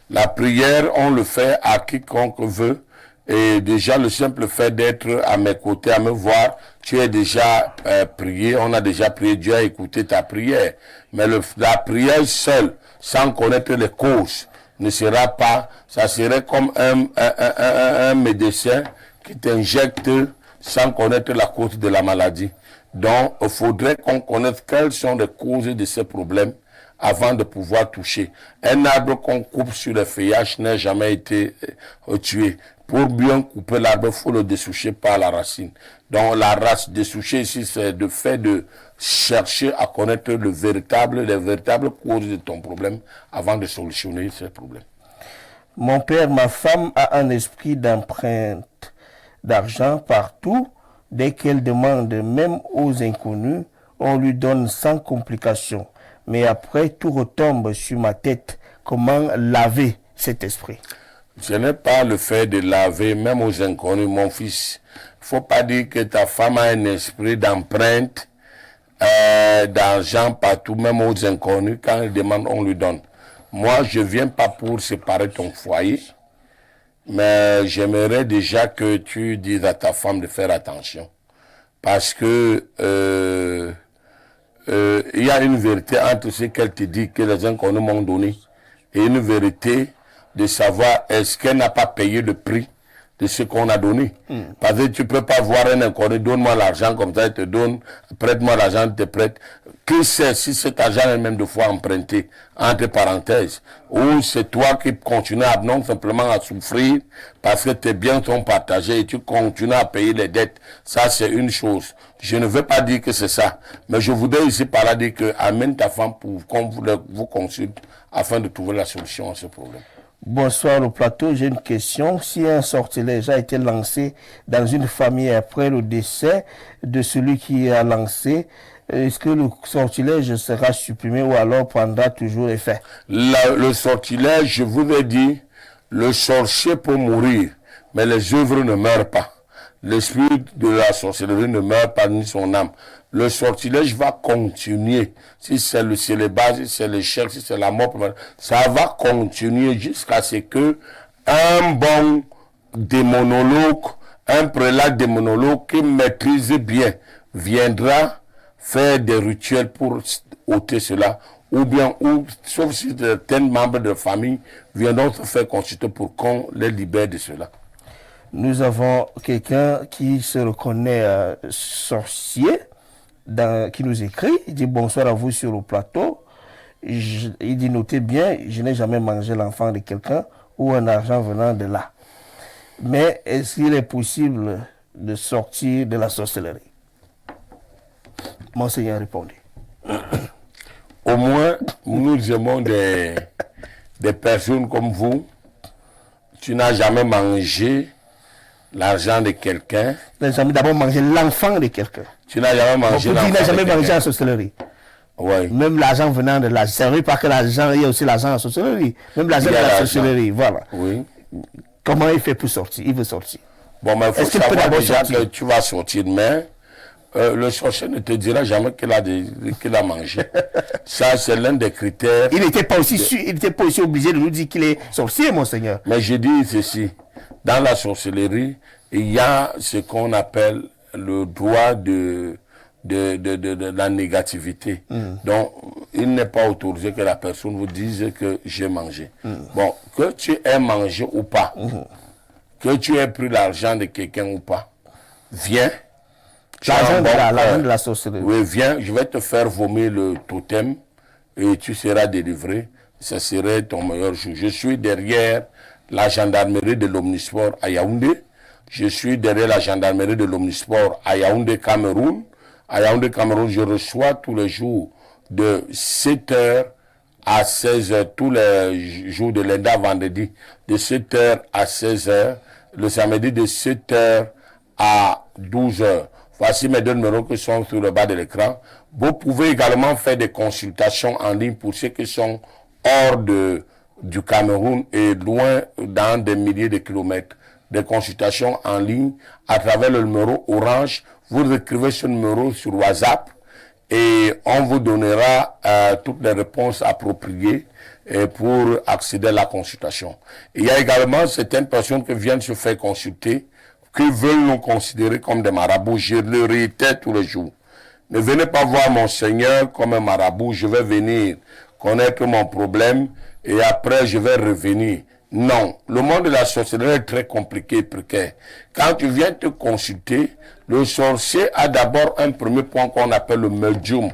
La prière, on le fait à quiconque veut. Et déjà, le simple fait d'être à mes côtés, à me voir, tu es déjà prié, on a déjà prié, Dieu a écouté ta prière. Mais la prière seule, sans connaître les causes, ne sera pas, ça serait comme un médecin qui t'injecte sans connaître la cause de la maladie. Donc, il faudrait qu'on connaisse quelles sont les causes de ces problèmes avant de pouvoir toucher. Un arbre qu'on coupe sur le feuillage n'a jamais été tué. Pour bien couper l'arbre, il faut le dessoucher par la racine. Donc la race dessoucher ici, c'est le fait de chercher à connaître les véritables causes de ton problème avant de solutionner ce problème. Mon père, ma femme a un esprit d'empreinte d'argent partout. Dès qu'elle demande, même aux inconnus, on lui donne sans complication. Mais après, tout retombe sur ma tête. Comment laver cet esprit? Ce n'est pas le fait de laver, même aux inconnus, mon fils. Il ne faut pas dire que ta femme a un esprit d'empreinte, d'argent partout, même aux inconnus. Quand elle demande, on lui donne. Moi, je ne viens pas pour séparer ton foyer, mais j'aimerais déjà que tu dises à ta femme de faire attention. Parce que il y a une vérité entre ce qu'elle te dit, que les inconnus m'ont donné, et une vérité de savoir est-ce qu'elle n'a pas payé le prix de ce qu'on a donné. Parce que tu ne peux pas voir un inconnu, donne-moi l'argent comme ça, il te donne, prête-moi l'argent, il te prête. Qui sait si cet argent est même de fois emprunté, entre parenthèses, ou c'est toi qui continues à, non simplement à souffrir parce que tes biens sont partagés et tu continues à payer les dettes. Ça, c'est une chose. Je ne veux pas dire que c'est ça, mais je voudrais ici par là dire que amène ta femme pour qu'on vous consulte afin de trouver la solution à ce problème. Bonsoir au plateau, j'ai une question. Si un sortilège a été lancé dans une famille après le décès de celui qui a lancé, est-ce que le sortilège sera supprimé ou alors prendra toujours effet? Le sortilège, je vous ai dit, le sorcier peut mourir, mais les œuvres ne meurent pas. L'esprit de la sorcellerie ne meurt pas, ni son âme. Le sortilège va continuer. Si c'est le célibat, si c'est l'échec, si c'est la mort, ça va continuer jusqu'à ce que un bon démonologue, un prélat démonologue qui maîtrise bien, viendra faire des rituels pour ôter cela, ou bien, sauf si certains membres de la famille viendront se faire consulter pour qu'on les libère de cela. Nous avons quelqu'un qui se reconnaît sorcier, qui nous écrit. Il dit bonsoir à vous sur le plateau. Il dit notez bien, je n'ai jamais mangé l'enfant de quelqu'un ou un argent venant de là. Mais est-ce qu'il est possible de sortir de la sorcellerie? Monseigneur répondit. Au moins, nous aimons des personnes comme vous. Tu n'as jamais mangé l'argent de quelqu'un. Tu n'as jamais d'abord mangé l'enfant de quelqu'un. Tu n'as jamais mangé l'enfant de quelqu'un. Tu n'as jamais mangé la sorcellerie. Oui. Même l'argent venant de la sorcellerie, pas que l'argent, il y a aussi l'argent de la sorcellerie. Même l'argent de la sorcellerie, voilà. Oui. Comment il fait pour sortir? Il veut sortir. Bon, mais il faut savoir déjà que tu vas sortir demain. Le sorcier ne te dira jamais qu'il a mangé. Ça, c'est l'un des critères. Il n'était pas aussi obligé de nous dire qu'il est sorcier, Monseigneur. Mais je dis ceci. Dans la sorcellerie, il y a ce qu'on appelle le droit de la négativité. Donc, il n'est pas autorisé que la personne vous dise que j'ai mangé. Bon, que tu aies mangé ou pas, que tu aies pris l'argent de quelqu'un ou pas, viens. L'argent de la sorcellerie. Oui, viens, je vais te faire vomir le totem et tu seras délivré. Ce serait ton meilleur jour. Je suis derrière la gendarmerie de l'Omnisport à Yaoundé. Je suis derrière la gendarmerie de l'Omnisport à Yaoundé, Cameroun. À Yaoundé, Cameroun, je reçois tous les jours de 7h à 16h, tous les jours de lundi à vendredi, de 7h à 16h, le samedi de 7h à 12h. Voici mes deux numéros qui sont sur le bas de l'écran. Vous pouvez également faire des consultations en ligne pour ceux qui sont hors du Cameroun et loin dans des milliers de kilomètres. Des consultations en ligne à travers le numéro Orange. Vous écrivez ce numéro sur WhatsApp et on vous donnera toutes les réponses appropriées pour accéder à la consultation. Il y a également certaines personnes qui viennent se faire consulter, qui veulent nous considérer comme des marabouts. Je le réitère tous les jours. Ne venez pas voir mon Seigneur comme un marabout. Je vais venir connaître mon problème et après je vais revenir. Non, le monde de la sorcellerie est très compliqué et précaire. Quand tu viens te consulter, le sorcier a d'abord un premier point qu'on appelle le médium.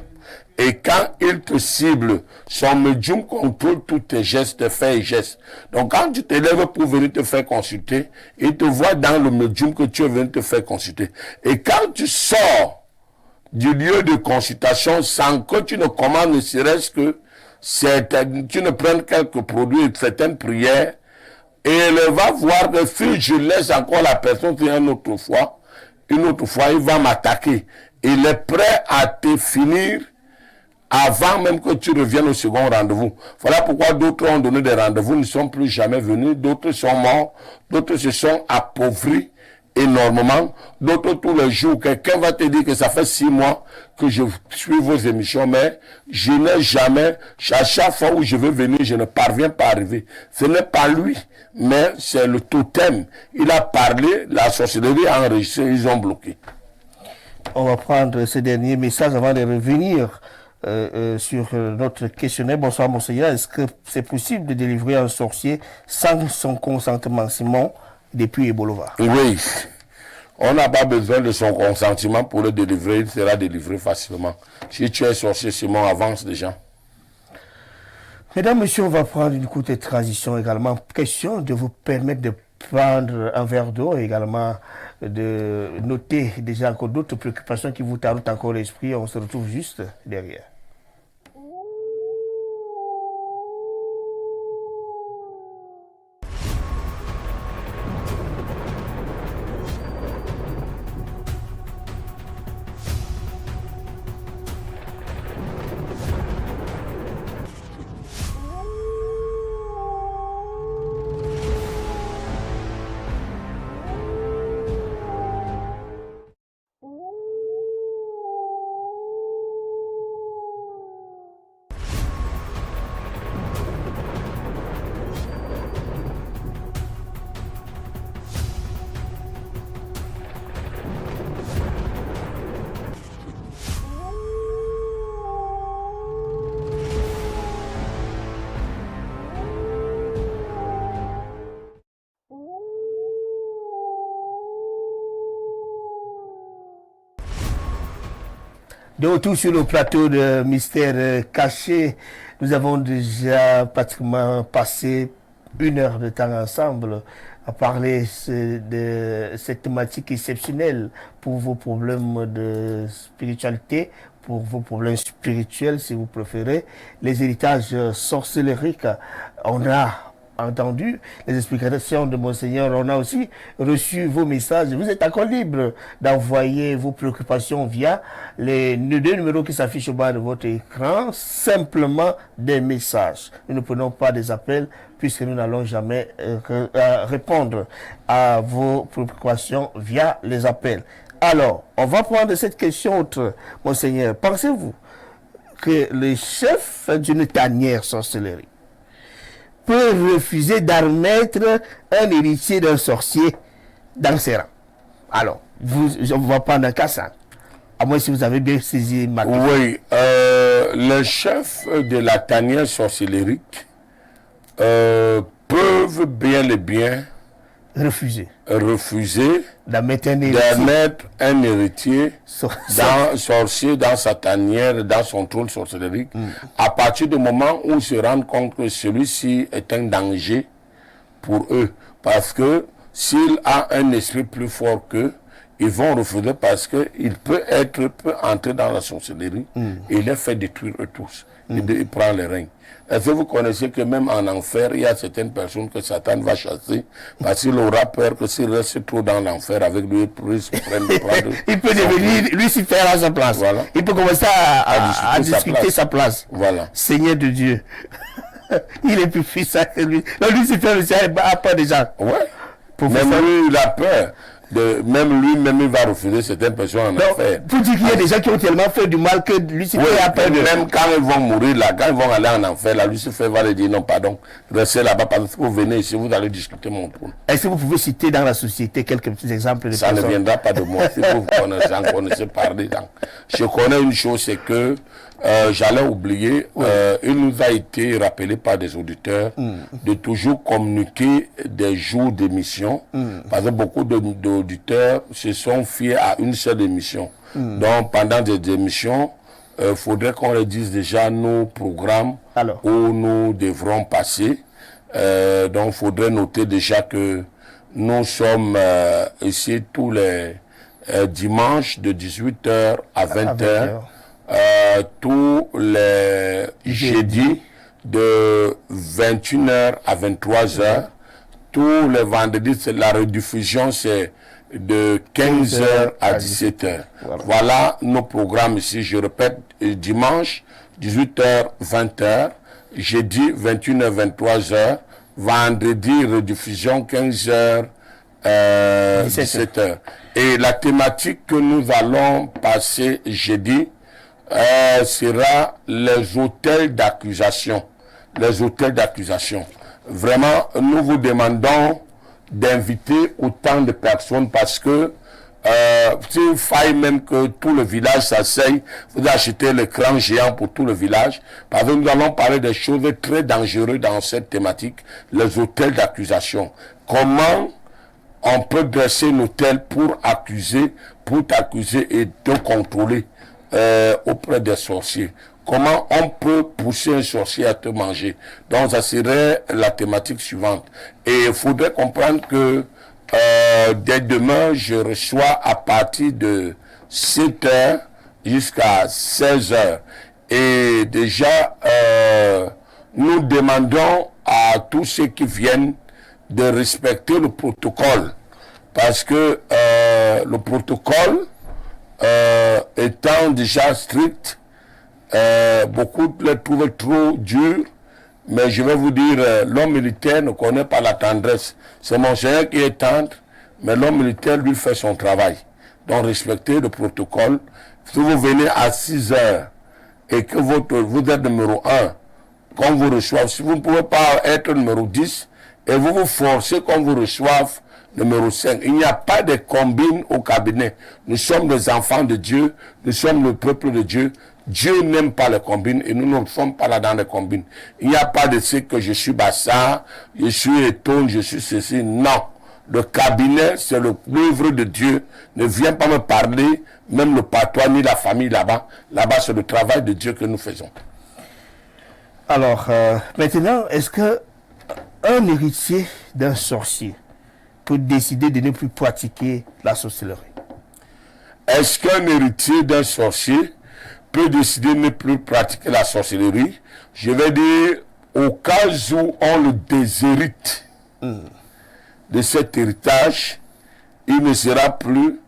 Et quand il te cible, son médium contrôle tous tes gestes, tes faits et gestes. Donc quand tu te lèves pour venir te faire consulter, il te voit dans le médium que tu es venu te faire consulter. Et quand tu sors du lieu de consultation sans que tu ne commandes ne serait-ce que tu ne prennes quelques produits et certaines prières, et elle va voir que si je laisse encore la personne une autre fois, il va m'attaquer. Il est prêt à te finir avant même que tu reviennes au second rendez-vous. Voilà pourquoi d'autres ont donné des rendez-vous, ne sont plus jamais venus, d'autres sont morts, d'autres se sont appauvris énormément, d'autres tous les jours. Quelqu'un va te dire que ça fait 6 mois que je suis vos émissions, mais je n'ai jamais, à chaque fois où je veux venir, je ne parviens pas à arriver. Ce n'est pas lui, mais c'est le totem. Il a parlé, la sorcellerie a enregistré, ils ont bloqué. On va prendre ce dernier message avant de revenir sur notre questionnaire. Bonsoir, monseigneur. Est-ce que c'est possible de délivrer un sorcier sans son consentement? Simon, depuis Ebolova. Oui. On n'a pas besoin de son consentement pour le délivrer. Il sera délivré facilement. Si tu es sorcier, Simon, avance déjà. Mesdames, messieurs, on va prendre une courte transition également. Question de vous permettre de prendre un verre d'eau et également de noter déjà encore d'autres préoccupations qui vous tardent encore l'esprit. On se retrouve juste derrière. De retour sur le plateau de Mystère Caché, nous avons déjà pratiquement passé 1 heure de temps ensemble à parler de cette thématique exceptionnelle pour vos problèmes de spiritualité, pour vos problèmes spirituels si vous préférez, les héritages sorcellériques. On a entendu les explications de Monseigneur, on a aussi reçu vos messages. Vous êtes encore libre d'envoyer vos préoccupations via les 2 numéros qui s'affichent au bas de votre écran, simplement des messages. Nous ne prenons pas des appels puisque nous n'allons jamais répondre à vos préoccupations via les appels. Alors, on va prendre cette question autre, Monseigneur. Pensez-vous que le chef d'une tanière sorcellerie peut refuser d'admettre un héritier d'un sorcier dans ses rangs? Alors, on va prendre un cas simple. À moins si vous avez bien saisi ma question. Oui, les chefs de la tanière sorcellérique peuvent bien et bien refuser mettre un héritier sorcier dans sa tanière, dans son trône sorcellerie, à partir du moment où ils se rendent compte que celui-ci est un danger pour eux. Parce que s'il a un esprit plus fort qu'eux, ils vont refuser parce qu'il peut entrer dans la sorcellerie et les fait détruire eux tous. Il prend les règnes. Est-ce que vous connaissez que même en enfer, il y a certaines personnes que Satan va chasser parce qu'il aura peur que s'il reste trop dans l'enfer avec lui, il peut devenir Lucifer à sa place. Voilà. Il peut commencer à discuter sa place. Voilà. Seigneur de Dieu. Il est plus puissant que lui. Donc Lucifer a peur des gens. Ouais. Même lui, il a peur. Même lui-même, il va refuser certaines personnes en enfer. Pour dire qu'il y a des gens qui ont tellement fait du mal que Lucifer a peur de... Même quand ils vont mourir là, quand ils vont aller en enfer, là, Lucifer va leur dire non, pardon, restez là-bas parce que vous venez ici, vous allez discuter mon trône. Est-ce que vous pouvez citer dans la société quelques petits exemples de ça personnes? Ne viendra pas de moi. Si vous connaissez parler. Je connais une chose, c'est que j'allais oublier, il nous a été rappelé par des auditeurs de toujours communiquer des jours d'émission, parce que beaucoup d'auditeurs se sont fiés à une seule émission. Donc pendant des émissions, il faudrait qu'on leur dise déjà nos programmes où nous devrons passer. Donc il faudrait noter déjà que nous sommes ici tous les dimanches de 18h à 20h. Tous les jeudis de 21h à 23h. Tous les vendredis, la rediffusion, c'est de 15h à 17h. Voilà nos programmes ici. Je répète, dimanche, 18h, 20h. Jeudi, 21h, 23h. Vendredi, rediffusion, 15h, 17h. Et la thématique que nous allons passer jeudi, sera les autels d'accusation. Les autels d'accusation. Vraiment, nous vous demandons d'inviter autant de personnes parce que s'il faille même que tout le village s'asseye, vous achetez l'écran géant pour tout le village. Parce que nous allons parler des choses très dangereuses dans cette thématique, les autels d'accusation. Comment on peut dresser un autel pour accuser, pour t'accuser et te contrôler auprès des sorciers. Comment on peut pousser un sorcier à te manger? Donc, ça serait la thématique suivante. Et il faudrait comprendre que dès demain, je reçois à partir de 7h jusqu'à 16h. Et déjà, nous demandons à tous ceux qui viennent de respecter le protocole. Parce que le protocole, étant déjà strict, beaucoup le trouvent trop dur, mais je vais vous dire, l'homme militaire ne connaît pas la tendresse. C'est mon Seigneur qui est tendre, mais l'homme militaire, lui, fait son travail. Donc, respectez le protocole. Si vous venez à 6 heures et que vous êtes numéro 1, qu'on vous reçoive, si vous ne pouvez pas être numéro 10, et vous vous forcez qu'on vous reçoive numéro 5. Il n'y a pas de combine au cabinet. Nous sommes des enfants de Dieu. Nous sommes le peuple de Dieu. Dieu n'aime pas les combines et nous ne sommes pas là dans les combines. Il n'y a pas de ce que je suis Bassa, je suis Étonne, je suis ceci. Non. Le cabinet, c'est l'œuvre de Dieu. Ne viens pas me parler, même le patois ni la famille là-bas. Là-bas, c'est le travail de Dieu que nous faisons. Alors, maintenant, est-ce que un héritier d'un sorcier peut décider de ne plus pratiquer la sorcellerie? Est-ce qu'un héritier d'un sorcier peut décider de ne plus pratiquer la sorcellerie? Je vais dire, au cas où on le déshérite de cet héritage, il ne sera plus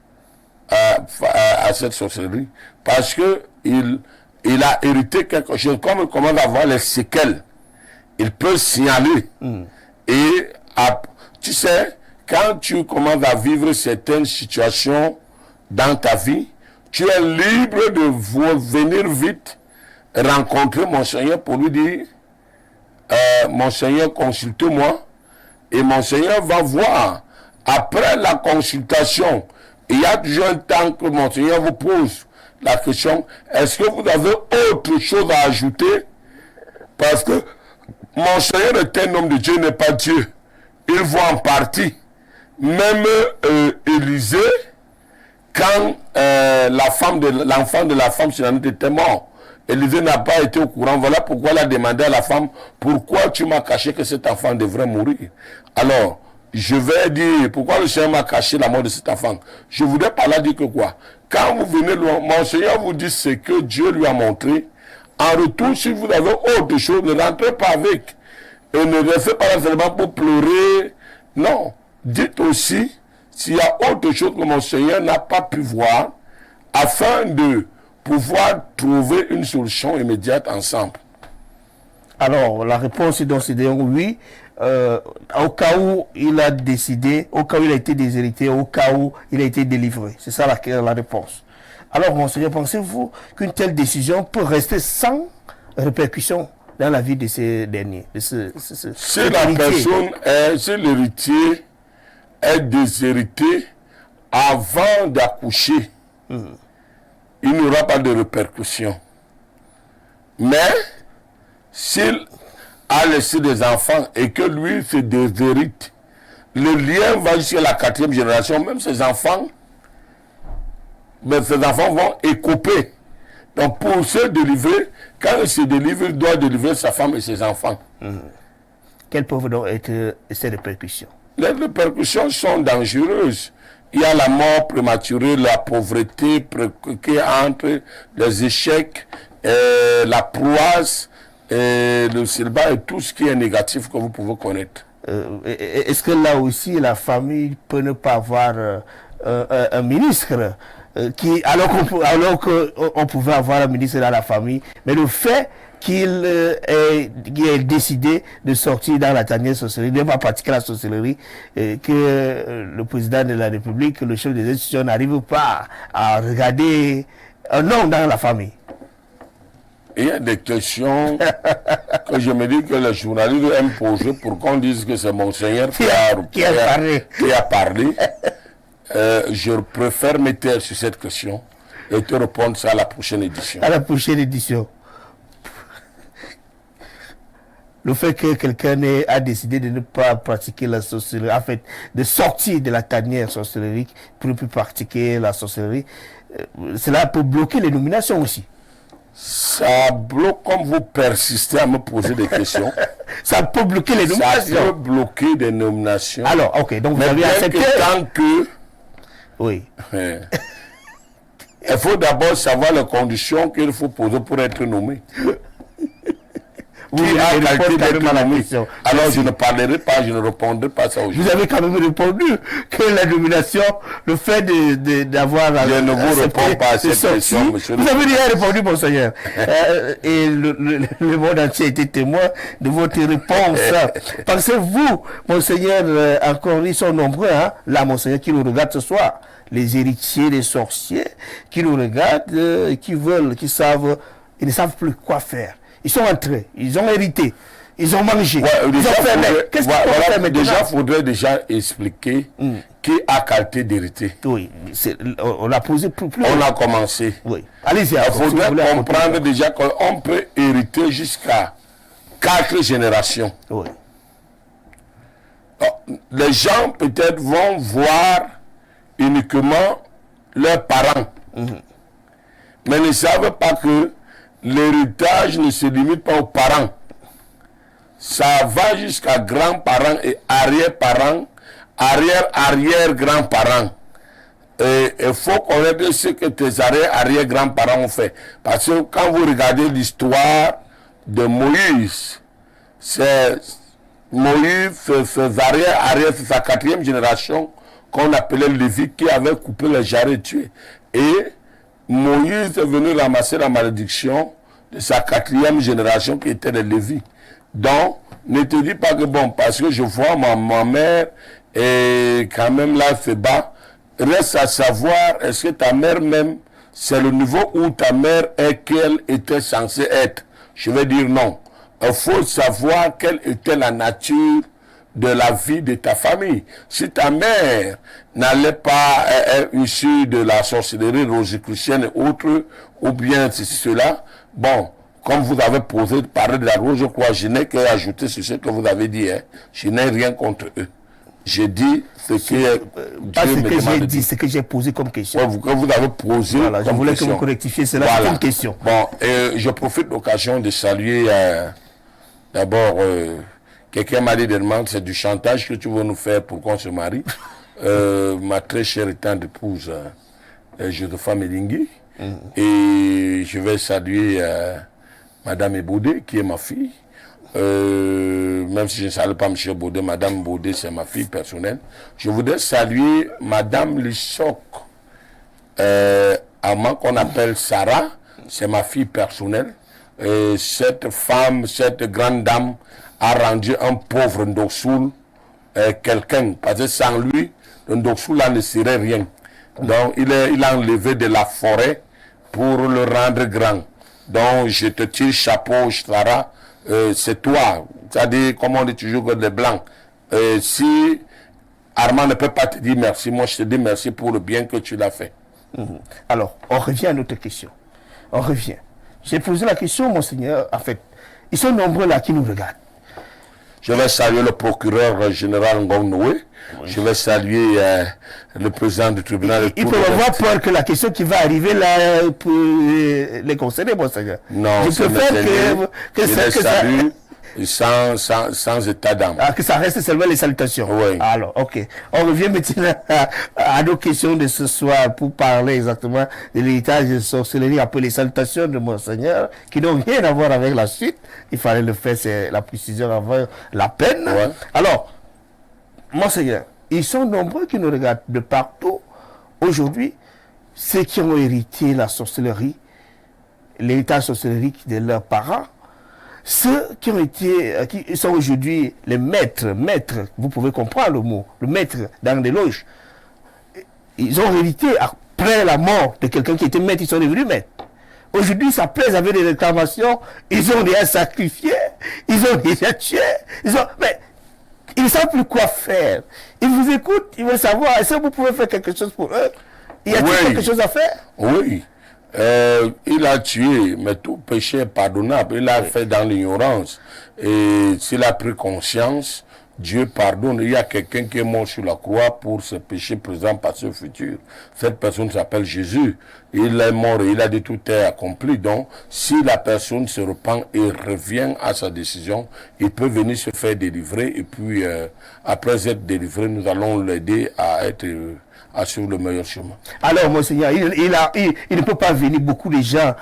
à cette sorcellerie parce que il a hérité quelque chose. Comme il commence à avoir les séquelles, il peut signaler. Et tu sais, quand tu commences à vivre certaines situations dans ta vie, tu es libre de venir vite rencontrer mon Seigneur pour lui dire, mon Seigneur, consulte-moi. Et mon Seigneur va voir. Après la consultation, il y a toujours un temps que mon Seigneur vous pose la question, est-ce que vous avez autre chose à ajouter? Parce que mon Seigneur est un homme de Dieu, n'est pas Dieu. Il voit en partie. Même Élisée, quand l'enfant de la femme Sunamite était mort, Élisée n'a pas été au courant. Voilà pourquoi il a demandé à la femme, pourquoi tu m'as caché que cet enfant devrait mourir? Alors, je vais dire, pourquoi le Seigneur m'a caché la mort de cet enfant? Je voudrais par là dire que quoi? Quand vous venez, mon Seigneur vous dit ce que Dieu lui a montré. En retour, si vous avez autre chose, ne rentrez pas avec. Et ne restez pas là seulement pour pleurer. Non. Dites aussi s'il y a autre chose que mon Seigneur n'a pas pu voir, afin de pouvoir trouver une solution immédiate ensemble. Alors, la réponse est donc oui. Au cas où il a décidé, au cas où il a été déshérité, au cas où il a été délivré. C'est ça la réponse. Alors, monseigneur, pensez-vous qu'une telle décision peut rester sans répercussion dans la vie de ces derniers, si la personne si l'héritier est déshérité avant d'accoucher, il n'y aura pas de répercussion. Mais s'il a laissé des enfants et que lui se déshérite, le lien va jusqu'à la 4e génération, même ses enfants vont écoper. Donc pour se délivrer, quand il se délivre, il doit délivrer sa femme et ses enfants. Quelles peuvent donc être ces répercussions? Les répercussions sont dangereuses. Il y a la mort prématurée, la pauvreté qui entre les échecs, la proie, le célibat et tout ce qui est négatif que vous pouvez connaître. Est-ce que là aussi la famille peut ne pas avoir un ministre alors qu'on pouvait avoir un ministre dans la famille, mais le fait qu'il ait décidé de sortir dans la tanière sorcellerie, de ne pas pratiquer la sorcellerie, que le président de la République, le chef des institutions n'arrive pas à regarder un nom dans la famille? Il y a des questions que je me dis que les journalistes aiment poser pour qu'on dise que c'est Monseigneur qui a parlé. Je préfère me taire sur cette question et te répondre ça à la prochaine édition. À la prochaine édition. Le fait que quelqu'un a décidé de ne pas pratiquer la sorcellerie, en fait, de sortir de la tanière sorcellerie pour ne plus pratiquer la sorcellerie, cela peut bloquer les nominations aussi. Ça bloque, comme vous persistez à me poser des questions. Ça peut bloquer les nominations. Ça peut bloquer des nominations. Alors, ok, donc vous avez accepté. Tant que... Oui. Il faut d'abord savoir les conditions qu'il faut poser pour être nommé. Oui, a qualité d'être nommé. Alors je ne parlerai pas, je ne répondrai pas à ça aujourd'hui. Vous avez quand même répondu que la nomination, le fait d'avoir... Je ne vous réponds pas à cette question, monsieur. Vous avez déjà répondu, monseigneur. Et le monde entier était témoin de votre réponse. Pensez-vous, monseigneur, encore ils sont nombreux, hein, là, monseigneur, qui nous regarde ce soir, les héritiers des sorciers, qui nous regardent, qui savent, ils ne savent plus quoi faire. Ils sont entrés, ils ont hérité, ils ont mangé, ils ont fait. Qu'est-ce qu'on peut faire maintenant? Déjà, il faudrait déjà expliquer qui a qualité d'hériter. Oui, on a posé plus. On a commencé. Oui. Allez-y. Il faudrait comprendre déjà qu'on peut hériter jusqu'à 4 générations. Oui. Les gens peut-être vont voir uniquement leurs parents, mais ne savent pas que l'héritage ne se limite pas aux parents. Ça va jusqu'à grands-parents et arrière-parents, arrière-arrière-grands-parents. Et il faut connaître ce que tes arrière-arrière-grands-parents ont fait. Parce que quand vous regardez l'histoire de Moïse, c'est Moïse, ses arrière-arrière, c'est sa 4e génération qu'on appelait Lévi, qui avait coupé les jarrets et tué. Et Moïse est venu ramasser la malédiction de sa 4e génération qui était les Lévis. Donc, ne te dis pas que bon, parce que je vois ma mère et quand même là c'est bas. Reste à savoir, est-ce que ta mère même, c'est le niveau où ta mère est qu'elle était censée être? Je vais dire non. Il faut savoir quelle était la nature de la vie de ta famille. Si ta mère n'allait pas être issue de la sorcellerie rosicrucienne et autres, ou bien ceci, cela, bon, comme vous avez parlé de la rose, je crois, je n'ai qu'à ajouter sur ce que vous avez dit, hein. Je n'ai rien contre eux. J'ai dit ce que Pas Dieu ce me que j'ai demande de dit, dire. ce que j'ai posé comme question. Ouais, vous avez posé Voilà, je comme voulais question. que vous correctifiez cela. Voilà. C'est une question. Bon, je profite de l'occasion de saluer d'abord quelqu'un m'a dit de demander, c'est du chantage que tu veux nous faire pour qu'on se marie. Ma très chère et tendre épouse, Josepha Melingui. Et je vais saluer Madame Ebodé, qui est ma fille. Même si je ne salue pas M. Baudet, Madame Baudet, c'est ma fille personnelle. Je voudrais saluer Madame Lissoc, amant qu'on appelle Sarah, c'est ma fille personnelle. Cette femme, cette grande dame a rendu un pauvre Ndoksoul quelqu'un, parce que sans lui, le Ndoksoul là ne serait rien. Donc il a enlevé de la forêt pour le rendre grand. Donc je te tire chapeau, Sarah. C'est toi, c'est-à-dire, comme on dit toujours que les blancs, si Armand ne peut pas te dire merci, moi je te dis merci pour le bien que tu l'as fait. Alors, on revient à notre question. On revient. J'ai posé la question, monseigneur, en fait, ils sont nombreux là qui nous regardent. Je vais saluer le procureur général Ngong Noé. Je vais saluer le président du tribunal. Il peut avoir peur que la question qui va arriver là pour les concerner, monseigneur. Non, je préfère que sans état d'âme. Ah, que ça reste seulement les salutations. Oui. Alors, ok. On revient maintenant à nos questions de ce soir pour parler exactement de l'héritage de sorcellerie après les salutations de monseigneur qui n'ont rien à voir avec la suite. Il fallait le faire, c'est la précision avant la peine. Ouais. Alors, monseigneur, ils sont nombreux qui nous regardent de partout. Aujourd'hui, ceux qui ont hérité la sorcellerie, l'héritage sorcellerique de leurs parents, ceux qui ont été, qui sont aujourd'hui les maîtres, vous pouvez comprendre le mot, le maître dans des loges, ils ont hérité après la mort de quelqu'un qui était maître, ils sont devenus maîtres. Aujourd'hui, ça pèse avec des réclamations, ils ont déjà sacrifié, ils ont déjà tué, mais ils ne savent plus quoi faire. Ils vous écoutent, ils veulent savoir, est-ce que vous pouvez faire quelque chose pour eux? Il y a-t-il quelque chose à faire? Oui. Il a tué, mais tout péché est pardonnable. Il a fait dans l'ignorance. Et s'il a pris conscience, Dieu pardonne. Il y a quelqu'un qui est mort sur la croix pour ce péché présent, passé, futur. Cette personne s'appelle Jésus. Il est mort et il a dit tout est accompli. Donc, si la personne se repent et revient à sa décision, il peut venir se faire délivrer. Et puis, après être délivré, nous allons l'aider à être... assure le meilleur chemin. Alors, monseigneur, il ne peut pas venir. Beaucoup de gens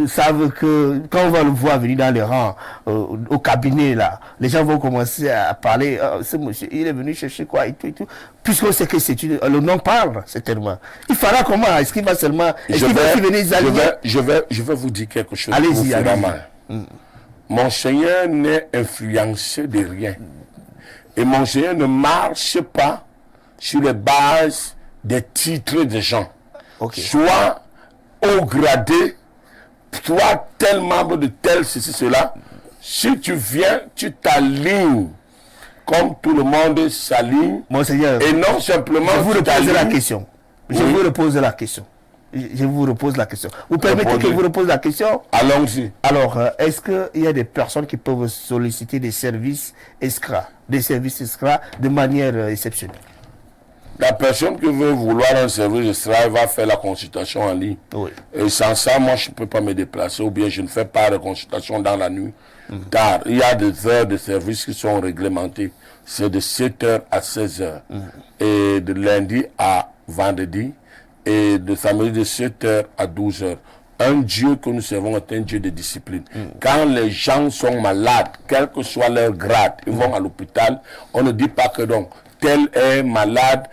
savent que quand on va le voir venir dans les rangs, au cabinet, là, les gens vont commencer à parler. Ce monsieur, il est venu chercher quoi et tout et tout. Puisqu'on sait que c'est le nom parle, certainement. Il fera comment? Est-ce qu'il va seulement. Est-ce qu'il va venir je vais vous dire quelque chose. Allez-y, allez-y. Monseigneur n'est influencé de rien. Et Monseigneur ne marche pas sur les bases des titres des gens. Okay. Soit au gradé, soit tel membre de tel, ceci, cela. Si tu viens, tu t'alignes comme tout le monde s'aligne. Monseigneur, et non simplement. Je vous repose la question. Oui. Je vous repose la question. Je vous repose la question. Vous permettez que je vous repose la question? Allons-y. Alors, est-ce qu'il y a des personnes qui peuvent solliciter des services escrocs, de manière exceptionnelle? La personne qui veut vouloir un service de travail va faire la consultation en ligne. Oui. Et sans ça, moi, je ne peux pas me déplacer ou bien je ne fais pas de consultation dans la nuit. Car il y a des heures de service qui sont réglementées. C'est de 7h à 16h. Et de lundi à vendredi. Et de samedi de 7h à 12h. Un Dieu que nous servons est un Dieu de discipline. Quand les gens sont malades, quel que soit leur grade, ils vont à l'hôpital, on ne dit pas que donc tel est malade,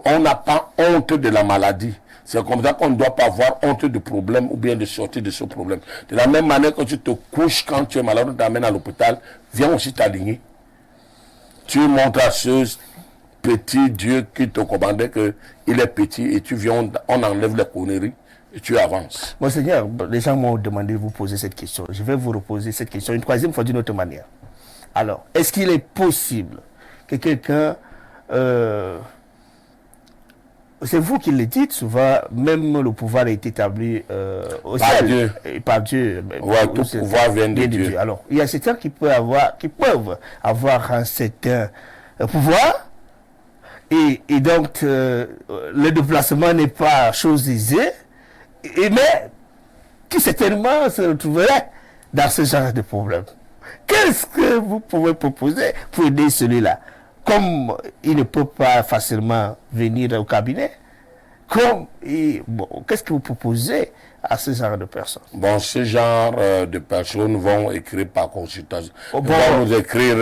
on n'a pas honte de la maladie. C'est comme ça qu'on ne doit pas avoir honte du problème ou bien de sortir de ce problème. De la même manière que tu te couches quand tu es malade, on t'amène à l'hôpital, viens aussi t'aligner. Tu montres à ce petit Dieu qui te commandait qu'il est petit et tu viens, on enlève les conneries et tu avances. Monseigneur, les gens m'ont demandé de vous poser cette question. Je vais vous reposer cette question une troisième fois d'une autre manière. Alors, est-ce qu'il est possible que quelqu'un... c'est vous qui le dites, souvent, même le pouvoir est établi au ciel. Dieu. Par Dieu. Ouais, tout pouvoir vient de Dieu. Alors, il y a certains qui peuvent avoir un certain pouvoir, Et donc, le déplacement n'est pas chose aisée, mais qui certainement se retrouverait dans ce genre de problème. Qu'est-ce que vous pouvez proposer pour aider celui-là? Comme il ne peut pas facilement venir au cabinet, qu'est-ce que vous proposez à ce genre de personnes? Bon, ce genre de personnes vont écrire par consultation. Oh, bon, vont nous écrire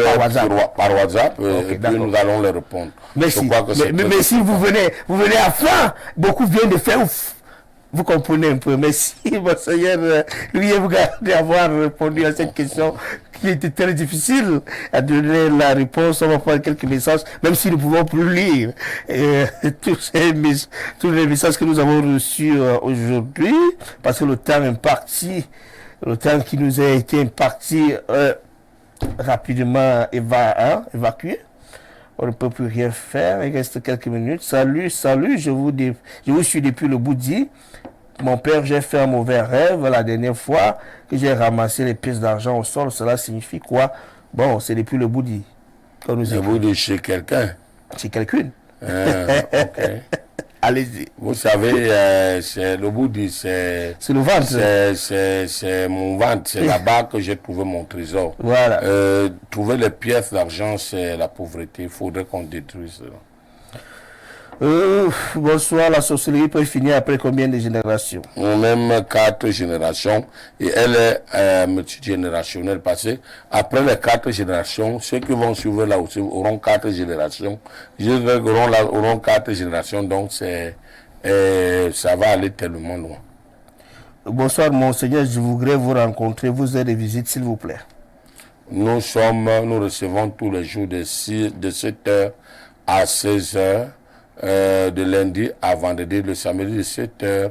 par WhatsApp Okay, et puis nous allons les répondre. Merci. Mais si vous venez à fin, beaucoup viennent de faire ouf. Vous comprenez un peu. Merci, Monseigneur Louis-Ebouga, d'avoir répondu à cette question qui était très difficile à donner la réponse. On va prendre quelques messages, même si nous ne pouvons plus lire tous les messages que nous avons reçus aujourd'hui, parce que le temps imparti, le temps qui nous a été imparti rapidement évacué. On ne peut plus rien faire, il reste quelques minutes. Salut, je vous suis depuis le Boudi. Mon père, j'ai fait un mauvais rêve la dernière fois que j'ai ramassé les pièces d'argent au sol. Cela signifie quoi? Bon, c'est depuis le Boudi. Le Boudi chez quelqu'un? Chez quelqu'une. Ok. Allez-y. Vous savez, c'est le Boudi, c'est le ventre. C'est mon ventre, c'est là-bas que j'ai trouvé mon trésor. Voilà. Trouver les pièces d'argent, c'est la pauvreté. Il faudrait qu'on détruise cela. Bonsoir, la sorcellerie peut finir après combien de générations? Même 4 générations. Et elle est multigénérationnelle parce que après les 4 générations, ceux qui vont suivre là aussi auront 4 générations. Auront 4 générations, donc ça va aller tellement loin. Bonsoir, Monseigneur, je voudrais vous rencontrer. Vous avez des visites, s'il vous plaît. Nous recevons tous les jours de 7h à 16h. De lundi à vendredi, le samedi de 7h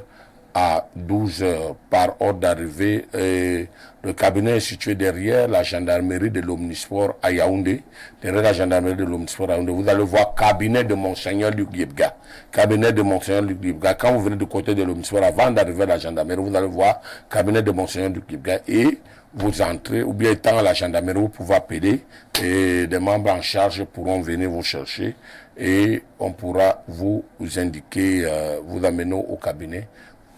à 12h par ordre d'arrivée. Le cabinet est situé derrière la gendarmerie de l'Omnisport à Yaoundé. Derrière la gendarmerie de l'Omnisport à Yaoundé, vous allez voir cabinet de Monseigneur Luc Yebga. Cabinet de Monseigneur Luc Yebga. Quand vous venez du côté de l'Omnisport, avant d'arriver à la gendarmerie, vous allez voir cabinet de Monseigneur Luc Yebga et vous entrez, ou bien étant à la gendarmerie, vous pouvez appeler et des membres en charge pourront venir vous chercher et on pourra vous indiquer, vous amener au cabinet.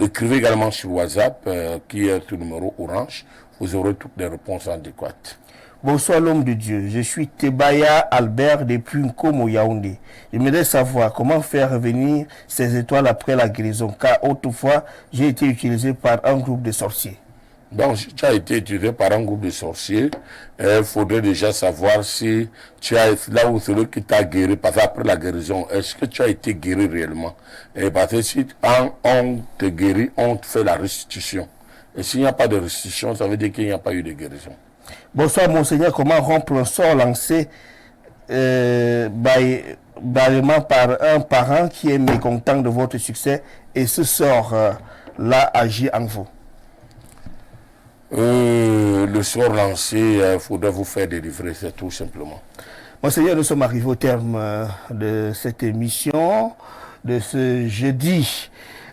Écrivez également sur WhatsApp, qui est le numéro orange, vous aurez toutes les réponses adéquates. Bonsoir l'homme de Dieu, je suis Tebaya Albert depuis Nkomo Yaoundé. J'aimerais savoir comment faire revenir ces étoiles après la guérison, car autrefois j'ai été utilisé par un groupe de sorciers. Donc, si tu as été utilisé par un groupe de sorciers, il faudrait déjà savoir si tu as là où celui qui t'a guéri, parce qu'après la guérison, est-ce que tu as été guéri réellement? Et parce que si on te guérit, on te fait la restitution. Et s'il n'y a pas de restitution, ça veut dire qu'il n'y a pas eu de guérison. Bonsoir, Monseigneur. Comment rompre un sort lancé barrément par un parent qui est mécontent de votre succès et ce sort-là agit en vous? Le sort lancé, il faudrait vous faire délivrer, c'est tout simplement. Monseigneur, nous sommes arrivés au terme de cette émission de ce jeudi.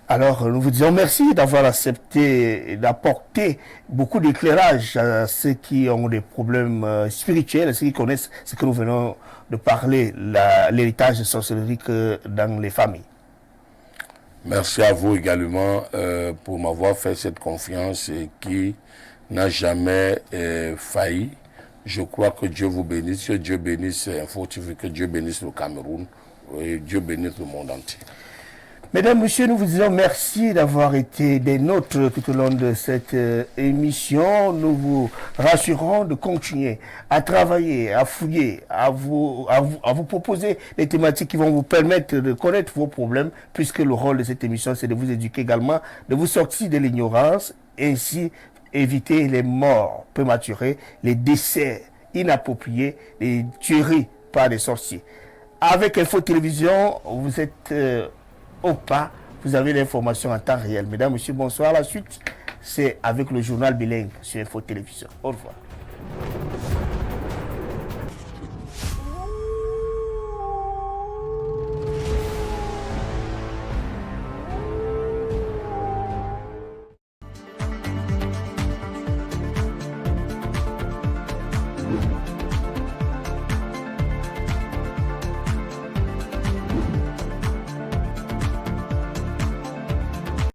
Alors, nous vous disons merci d'avoir accepté et d'apporter beaucoup d'éclairage à ceux qui ont des problèmes spirituels, à ceux qui connaissent ce que nous venons de parler, l'héritage sorcellerique dans les familles. Merci à vous également pour m'avoir fait cette confiance et qui n'a jamais failli. Je crois que Dieu vous bénisse, que Dieu bénisse Info TV, que Dieu bénisse le Cameroun et Dieu bénisse le monde entier. Mesdames, Messieurs, nous vous disons merci d'avoir été des nôtres tout au long de cette émission. Nous vous rassurons de continuer à travailler, à fouiller, à vous proposer des thématiques qui vont vous permettre de connaître vos problèmes, puisque le rôle de cette émission, c'est de vous éduquer également, de vous sortir de l'ignorance, ainsi éviter les morts prématurées, les décès inappropriés, les tueries par des sorciers. Avec Info Télévision, vous êtes au pas, vous avez l'information en temps réel. Mesdames, Messieurs, bonsoir. La suite, c'est avec le journal bilingue sur Info Télévision. Au revoir.